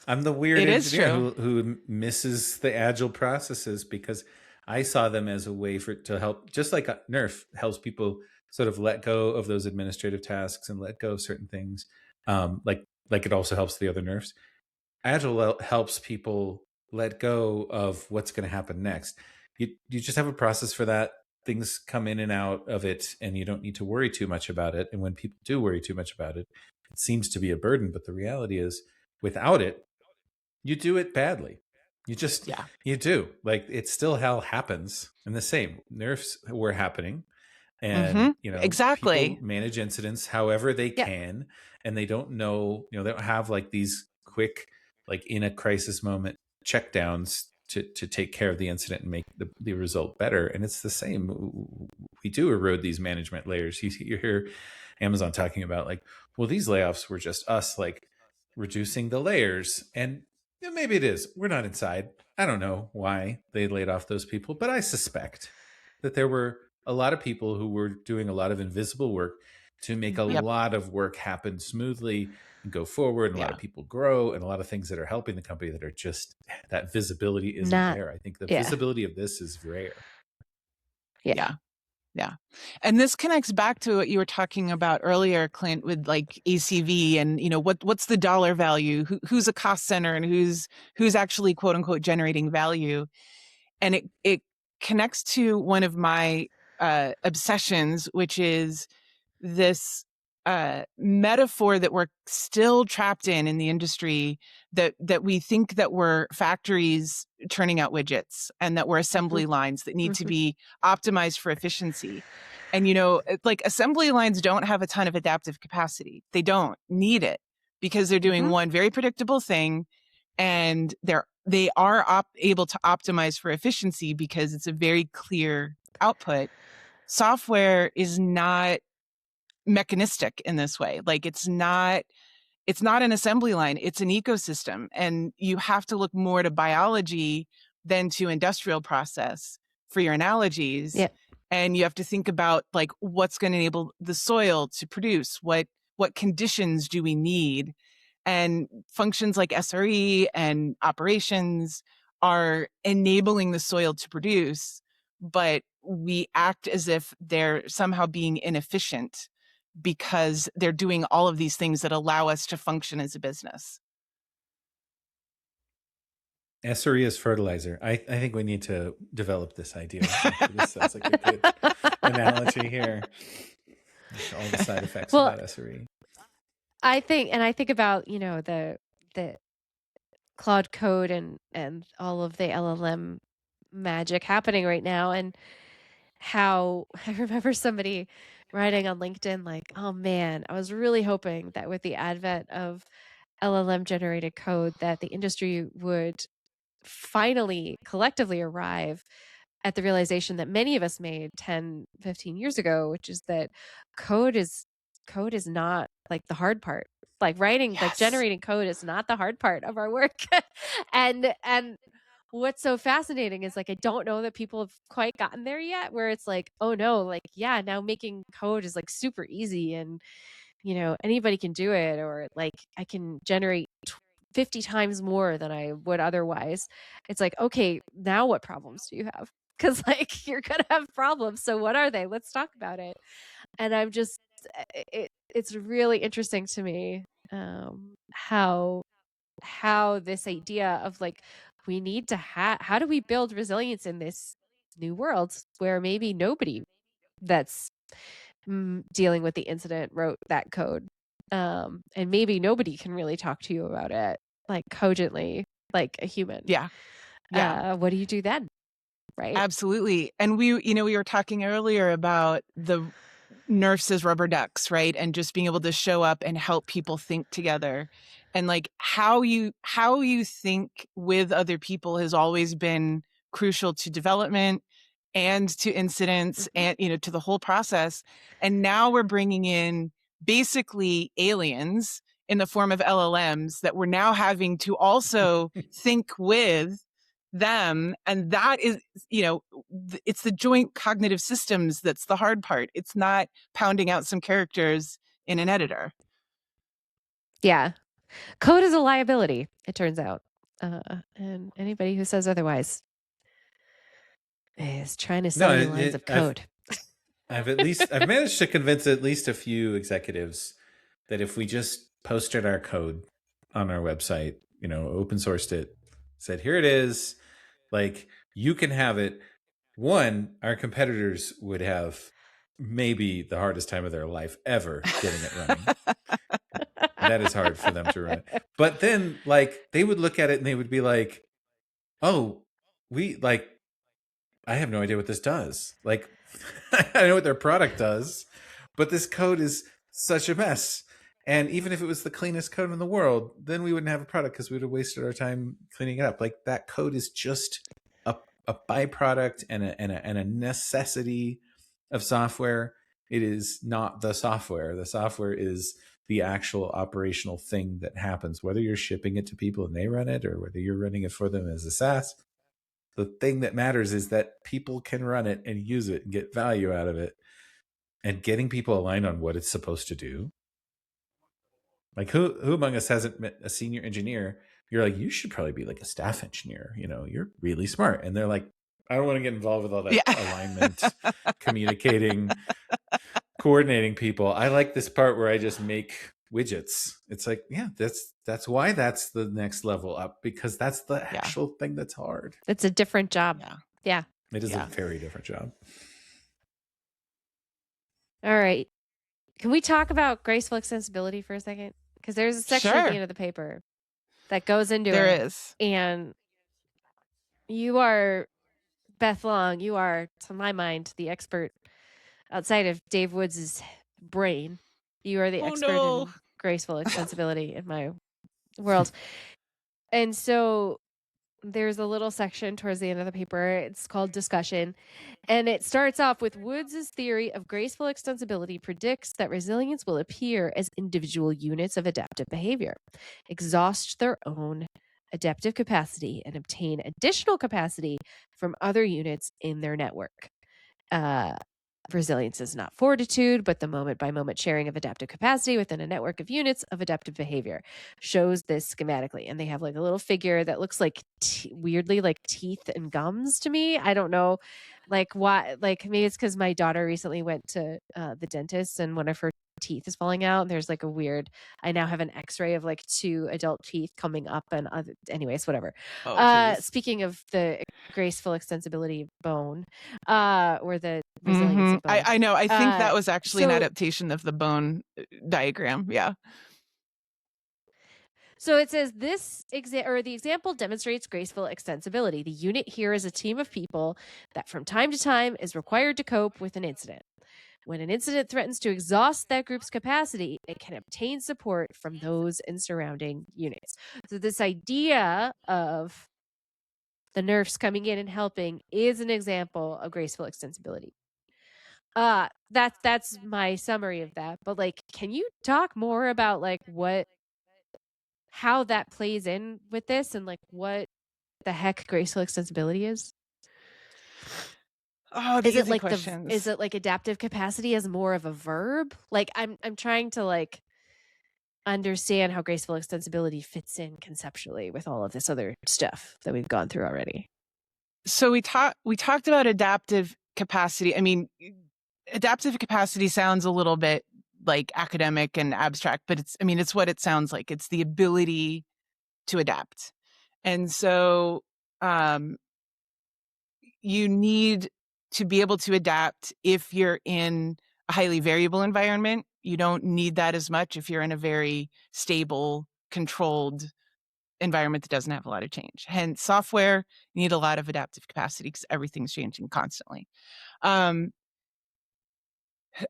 I'm the weird It is engineer true. who misses the agile processes because I saw them as a way to help, just like Nerf helps people sort of let go of those administrative tasks and let go of certain things. Like it also helps the other Nerfs. Agile helps people let go of what's going to happen next. You just have a process for that. Things come in and out of it, and you don't need to worry too much about it. And when people do worry too much about it, it seems to be a burden. But the reality is, without it, you do it badly. You do. Like, it still hell happens. And the same nerfs were happening. And, exactly, people manage incidents however they can. And they don't know, they don't have like these quick, like in a crisis moment, check downs to take care of the incident and make the result better. And it's the same. We do erode these management layers. You hear Amazon talking about like, well, these layoffs were just us like reducing the layers. And maybe it is. We're not inside. I don't know why they laid off those people, but I suspect that there were a lot of people who were doing a lot of invisible work to make a lot of work happen smoothly and go forward. And a lot of people grow, and a lot of things that are helping the company that are just, that visibility isn't there. I think the visibility of this is rare. Yeah. And this connects back to what you were talking about earlier, Clint, with like ACV and, what's the dollar value, who's a cost center and who's actually quote unquote generating value. And it connects to one of my obsessions, which is this metaphor that we're still trapped in the industry, that we think that we're factories turning out widgets and that we're assembly lines that need to be optimized for efficiency. And, like, assembly lines don't have a ton of adaptive capacity. They don't need it because they're doing one very predictable thing, and they are able to optimize for efficiency because it's a very clear output. Software is not mechanistic in this way. Like, it's not an assembly line, it's an ecosystem, and you have to look more to biology than to industrial process for your analogies. And you have to think about like what's going to enable the soil to produce, what conditions do we need. And functions like SRE and operations are enabling the soil to produce, but we act as if they're somehow being inefficient because they're doing all of these things that allow us to function as a business. SRE is fertilizer. I think we need to develop this idea. This sounds like a good analogy here. All the side effects about SRE. I think about, the Claude Code and all of the LLM magic happening right now. And how I remember somebody writing on LinkedIn, like, oh man, I was really hoping that with the advent of LLM generated code, that the industry would finally collectively arrive at the realization that many of us made 10, 15 years ago, which is that code is code is not like the hard part. Like writing, like Yes. generating code is not the hard part of our work. And what's so fascinating is like I don't know that people have quite gotten there yet, where it's like, oh no, like yeah, now making code is like super easy, and anybody can do it, or like I can generate 50 times more than I would otherwise. It's like, okay, now what problems do you have? Because like you're gonna have problems. So what are they? Let's talk about it. And I'm just, it's really interesting to me, how this idea of like we need to how do we build resilience in this new world where maybe nobody that's dealing with the incident wrote that code, and maybe nobody can really talk to you about it like cogently like a human. Yeah. What do you do then, right? Absolutely. And we were talking earlier about the nerfs as rubber ducks, right? And just being able to show up and help people think together. And like how you think with other people has always been crucial to development and to incidents and to the whole process. And now we're bringing in basically aliens in the form of LLMs that we're now having to also think with them. And that is, it's the joint cognitive systems that's the hard part. It's not pounding out some characters in an editor. Yeah. Code is a liability, it turns out. And anybody who says otherwise is trying to sell you lines of code. I've managed to convince at least a few executives that if we just posted our code on our website, open sourced it, said, here it is, like you can have it. One, our competitors would have maybe the hardest time of their life ever getting it running. That is hard for them to run it. But then like they would look at it and they would be like, oh, I have no idea what this does. Like, I know what their product does, but this code is such a mess. And even if it was the cleanest code in the world, then we wouldn't have a product because we would have wasted our time cleaning it up. Like that code is just a byproduct and a necessity of software. It is not the software. The software is the actual operational thing that happens, whether you're shipping it to people and they run it or whether you're running it for them as a SaaS. The thing that matters is that people can run it and use it and get value out of it. And getting people aligned on what it's supposed to do. Like who among us hasn't met a senior engineer? You're like, you should probably be like a staff engineer. You're really smart. And they're like, I don't want to get involved with all that alignment, communicating, coordinating people. I like this part where I just make widgets. It's like, yeah, that's why that's the next level up, because that's the actual thing that's hard. It's a different job. Yeah. It is a very different job. All right. Can we talk about graceful extensibility for a second? Because there's a section at the end of the paper that goes into it. There is. And you are, Beth Long, you are, to my mind, the expert outside of Dave Woods' brain. You are the expert in graceful extensibility in my world. And so there's a little section towards the end of the paper. It's called Discussion. And it starts off with Woods' theory of graceful extensibility predicts that resilience will appear as individual units of adaptive behavior, exhaust their own adaptive capacity, and obtain additional capacity from other units in their network. Resilience is not fortitude, but the moment-by-moment sharing of adaptive capacity within a network of units of adaptive behavior. Shows this schematically. And they have like a little figure that looks like weirdly like teeth and gums to me. I don't know like why, like maybe it's because my daughter recently went to the dentist and one of her teeth is falling out. There's like a weird, I now have an x-ray of like 2 adult teeth coming up and anyways, whatever. Speaking of the graceful extensibility bone, or the resilience of bone. I know. I think that was actually an adaptation of the bone diagram. Yeah. So it says the example demonstrates graceful extensibility. The unit here is a team of people that from time to time is required to cope with an incident. When an incident threatens to exhaust that group's capacity, it can obtain support from those in surrounding units. So this idea of the nerfs coming in and helping is an example of graceful extensibility. That's my summary of that. But like, can you talk more about like how that plays in with this and like what the heck graceful extensibility is? Oh, the easy questions. Is it like adaptive capacity as more of a verb? Like I'm trying to like understand how graceful extensibility fits in conceptually with all of this other stuff that we've gone through already. So we talked about adaptive capacity. I mean, adaptive capacity sounds a little bit like academic and abstract, but it's what it sounds like. It's the ability to adapt. And so you need to be able to adapt if you're in a highly variable environment. You don't need that as much if you're in a very stable, controlled environment that doesn't have a lot of change. Hence, software, you need a lot of adaptive capacity because everything's changing constantly.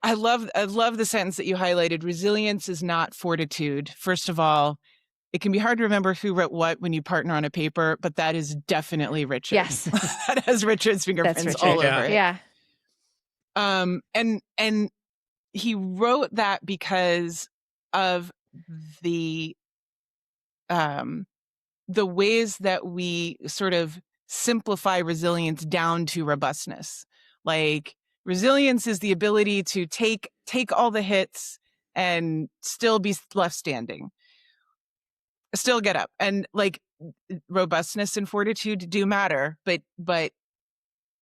I love the sentence that you highlighted. Resilience is not fortitude. First of all, it can be hard to remember who wrote what when you partner on a paper, but that is definitely Richard. Yes. That has Richard's fingerprints Richard. all over it. Yeah. And he wrote that because of the ways that we sort of simplify resilience down to robustness. Like resilience is the ability to take all the hits and still be left standing, still get up. And like robustness and fortitude do matter, but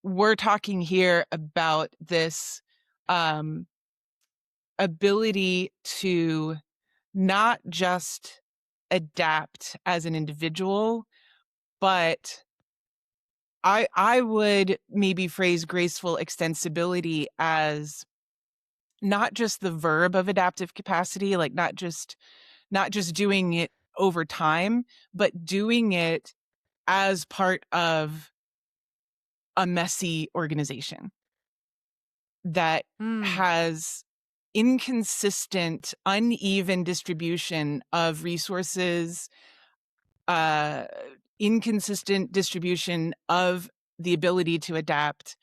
we're talking here about this ability to not just adapt as an individual, but I would maybe phrase graceful extensibility as not just the verb of adaptive capacity, like not just doing it over time, but doing it as part of a messy organization that has inconsistent, uneven distribution of resources, inconsistent distribution of the ability to adapt.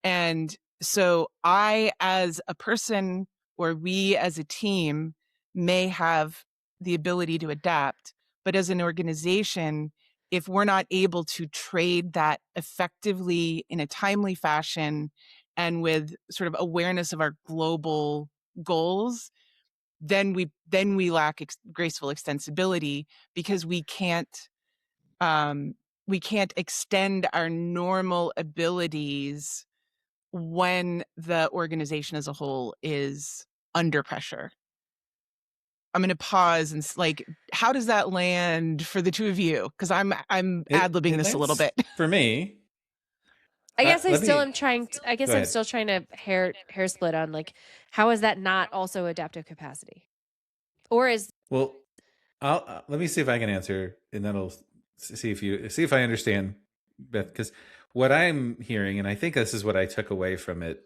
And so I, as a person, or we as a team, may have the ability to adapt, but as an organization, if we're not able to trade that effectively in a timely fashion and with sort of awareness of our global goals, then we lack graceful extensibility because we can't extend our normal abilities when the organization as a whole is under pressure. I'm going to pause and like, how does that land for the two of you? Because I'm ad-libbing this a little bit. For me, I guess I'm still trying to hair split on like, how is that not also adaptive capacity? Or is well, let me see if I can answer, and then I'll see if I understand, Beth. Because what I'm hearing, and I think this is what I took away from it,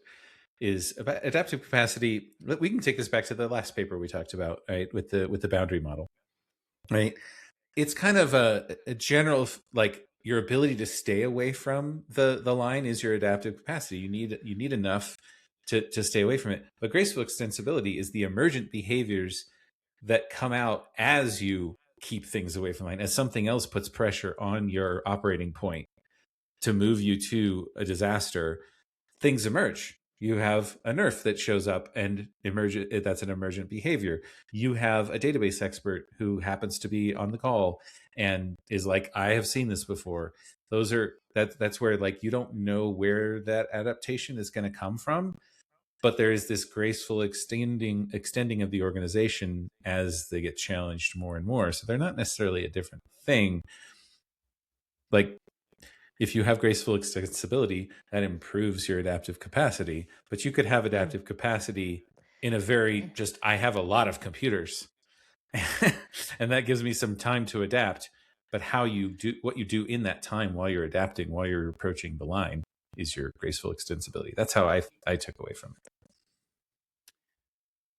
is about adaptive capacity. We can take this back to the last paper we talked about, right? With the boundary model, right? It's kind of a general, like, your ability to stay away from the line is your adaptive capacity. You need enough to stay away from it. But graceful extensibility is the emergent behaviors that come out as you keep things away from line, as something else puts pressure on your operating point to move you to a disaster. Things emerge. You have a nerf that shows up and that's an emergent behavior. You have a database expert who happens to be on the call and is like, I have seen this before. That's where, like, you don't know where that adaptation is going to come from, but there is this graceful extending of the organization as they get challenged more and more. So they're not necessarily a different thing. Like, if you have graceful extensibility, that improves your adaptive capacity. But you could have adaptive capacity in a very I have a lot of computers and that gives me some time to adapt. But how you do what you do in that time while you're adapting, while you're approaching the line, is your graceful extensibility. That's how I took away from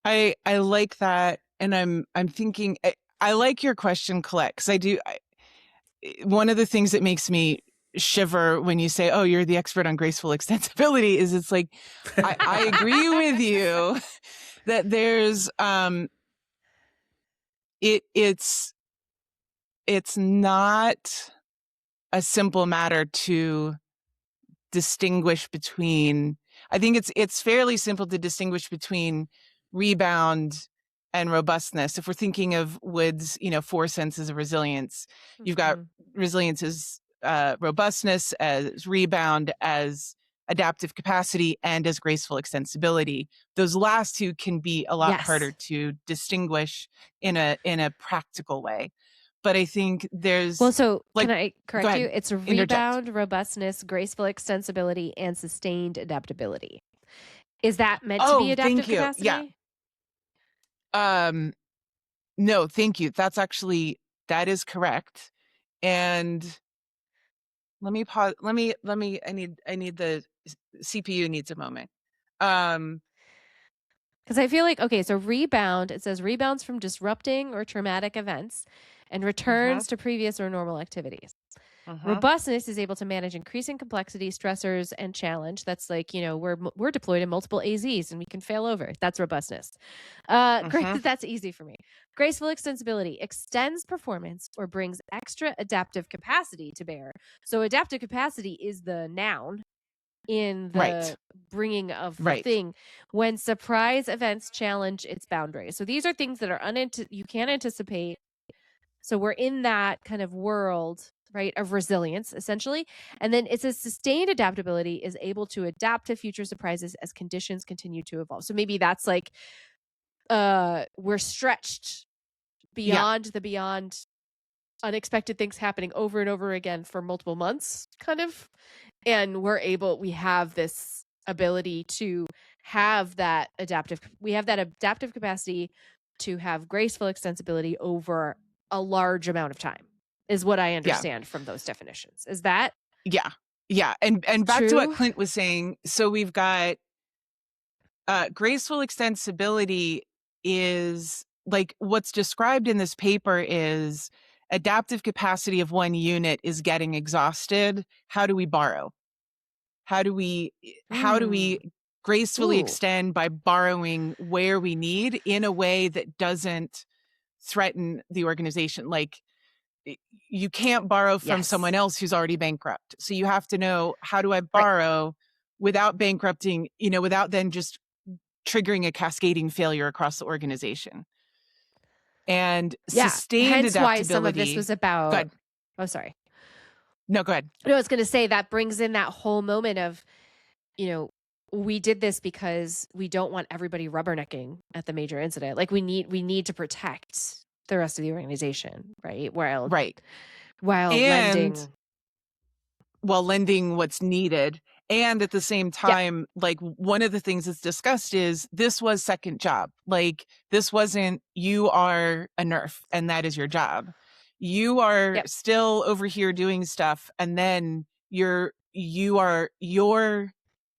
it. I like that, and I'm thinking I like your question, Colette, because one of the things that makes me shiver when you say, "Oh, you're the expert on graceful extensibility," is it's like I agree with you that there's it's not a simple matter to distinguish between. I think it's fairly simple to distinguish between rebound and robustness. If we're thinking of Wood's, 4 senses of resilience, you've got resilience as robustness, as rebound, as adaptive capacity, and as graceful extensibility. Those last two can be a lot harder to distinguish in a practical way. But I think there's can I correct you? It's rebound, interject. robustness, graceful extensibility, and sustained adaptability. Is that meant to be adaptive capacity? Yeah. No, thank you. That is correct. And let me pause. I need the CPU needs a moment. Because I feel like, okay, so rebound, it says rebounds from disrupting or traumatic events and returns to previous or normal activities. Robustness is able to manage increasing complexity, stressors, and challenge. That's like, we're deployed in multiple AZs and we can fail over. That's robustness. That's easy for me. Graceful extensibility extends performance or brings extra adaptive capacity to bear. So adaptive capacity is the noun in the bringing of the thing when surprise events challenge its boundaries. So these are things that are you can't anticipate. So we're in that kind of world, right, of resilience, essentially. And then it says sustained adaptability is able to adapt to future surprises as conditions continue to evolve. So maybe that's like we're stretched beyond the beyond, unexpected things happening over and over again for multiple months, kind of. And we have this ability to have that adaptive capacity to have graceful extensibility over a large amount of time, is what I understand from those definitions. Is that? Yeah. And back true? To what Clint was saying. So we've got graceful extensibility is like what's described in this paper is adaptive capacity of one unit is getting exhausted. How do we borrow? How do we gracefully extend by borrowing where we need in a way that doesn't threaten the organization? Like you can't borrow from someone else who's already bankrupt. So you have to know, how do I borrow without bankrupting, without then just triggering a cascading failure across the organization. And sustained adaptability. Why some of this was about. Go ahead. Oh, sorry. No, go ahead. No, I was going to say that brings in that whole moment of, we did this because we don't want everybody rubbernecking at the major incident. Like we need to protect the rest of the organization, right? While lending what's needed. And at the same time, like one of the things that's discussed is this was second job. Like this wasn't, you are a nerf and that is your job. You are still over here doing stuff. And then your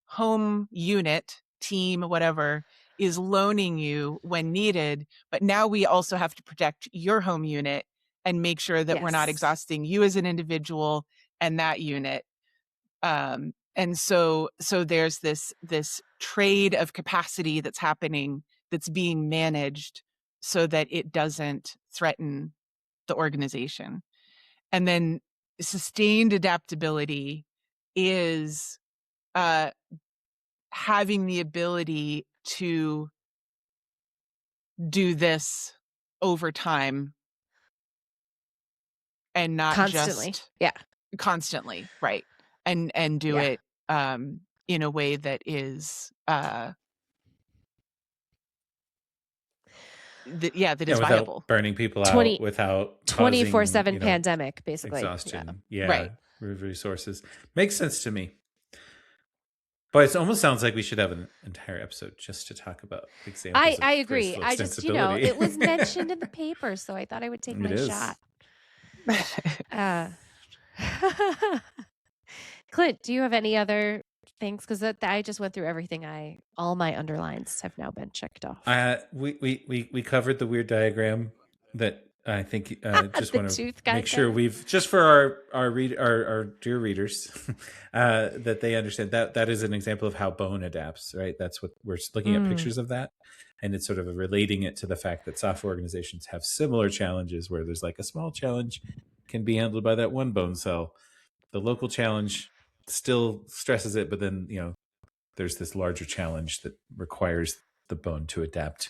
home unit, team, whatever, is loaning you when needed. But now we also have to protect your home unit and make sure that we're not exhausting you as an individual and that unit. And so there's this trade of capacity that's happening, that's being managed so that it doesn't threaten the organization. And then sustained adaptability is having the ability to do this over time and not constantly. Constantly, right. And do it in a way that is that is without viable, burning people out, without 24/7 pandemic, basically exhaustion, resources. Makes sense to me. But it almost sounds like we should have an entire episode just to talk about examples I of agree. graceful I just, extensibility. it was mentioned in the paper, so I thought I would take It my is. shot. Clint, do you have any other things? Because I just went through everything. All my underlines have now been checked off. We covered the weird diagram that I think just The want to tooth make guy sure thing? we've just for our dear readers that they understand that is an example of how bone adapts, right? That's what we're looking at pictures of that, and it's sort of relating it to the fact that software organizations have similar challenges where there's like a small challenge can be handled by that one bone cell. The local challenge still stresses it, but then there's this larger challenge that requires the bone to adapt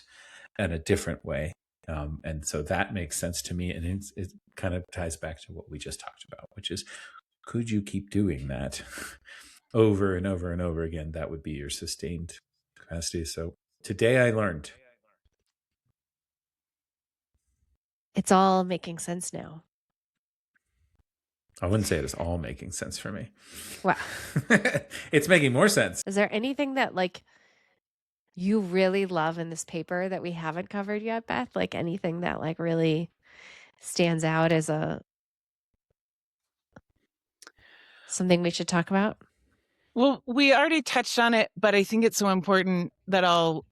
in a different way. And so that makes sense to me. And it kind of ties back to what we just talked about, which is, could you keep doing that over and over and over again? That would be your sustained capacity. So today I learned. It's all making sense now. I wouldn't say it is all making sense for me. Wow. It's making more sense. Is there anything that you really love in this paper that we haven't covered yet, Beth? Like anything that really stands out as something we should talk about? Well, we already touched on it, but I think it's so important that I'll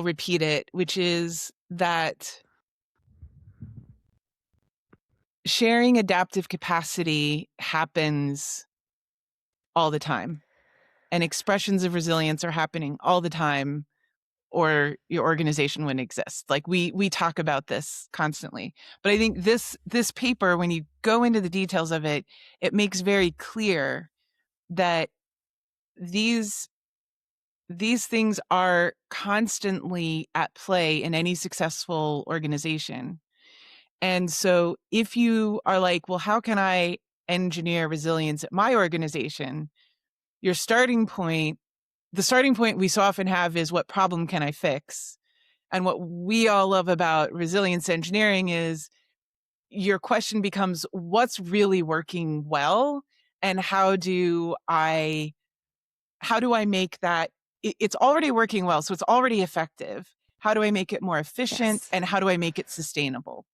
repeat it, which is that sharing adaptive capacity happens all the time, and expressions of resilience are happening all the time, or your organization wouldn't exist. Like we talk about this constantly, but I think this paper, when you go into the details of it, it makes very clear that these things are constantly at play in any successful organization. And so if you are like, well, how can I engineer resilience at my organization? The starting point we so often have is, what problem can I fix? And what we all love about resilience engineering is your question becomes, what's really working well? And how do I make that? It's already working well, so it's already effective. How do I make it more efficient? Yes. And how do I make it sustainable?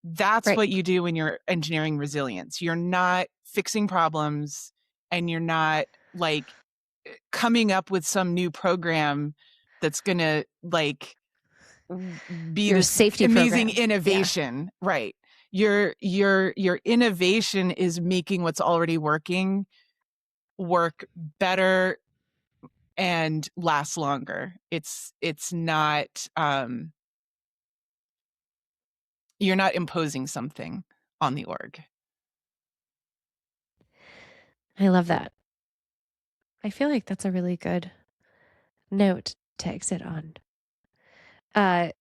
That's Right. what you do when you're engineering resilience. You're not fixing problems, and you're not coming up with some new program that's going to be Your this safety amazing program. innovation. Yeah. Right. Your innovation is making what's already working work better and last longer. It's not you're not imposing something on the org. I love that. I feel like that's a really good note to exit on. I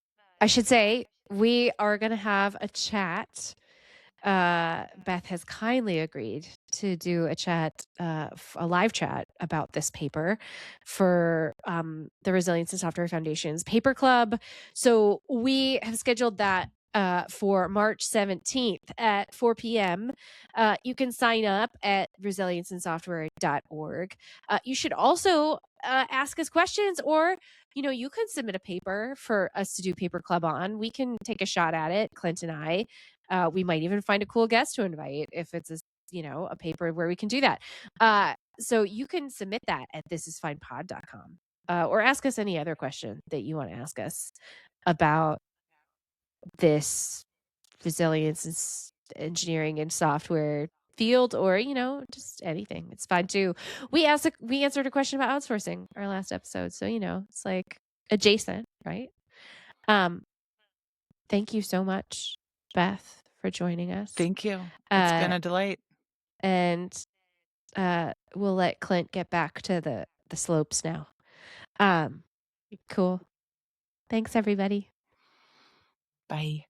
should say we are going to have a chat. Beth has kindly agreed to do a chat, a live chat about this paper for the Resilience in Software Foundation's Paper Club. So we have scheduled that for March 17th at 4 p.m. You can sign up at resiliencinsoftware.org. You should also ask us questions, or you can submit a paper for us to do Paper Club on. We can take a shot at it, Clint and I. We might even find a cool guest to invite if it's a paper where we can do that. So you can submit that at thisisfinepod.com, or ask us any other question that you want to ask us about this resilience engineering and software field, or just anything. It's fine too. We answered a question about outsourcing our last episode, so it's like adjacent, right? Thank you so much, Beth, for joining us. Thank you. It's been a delight. And we'll let Clint get back to the slopes now. Cool. Thanks, everybody. Bye.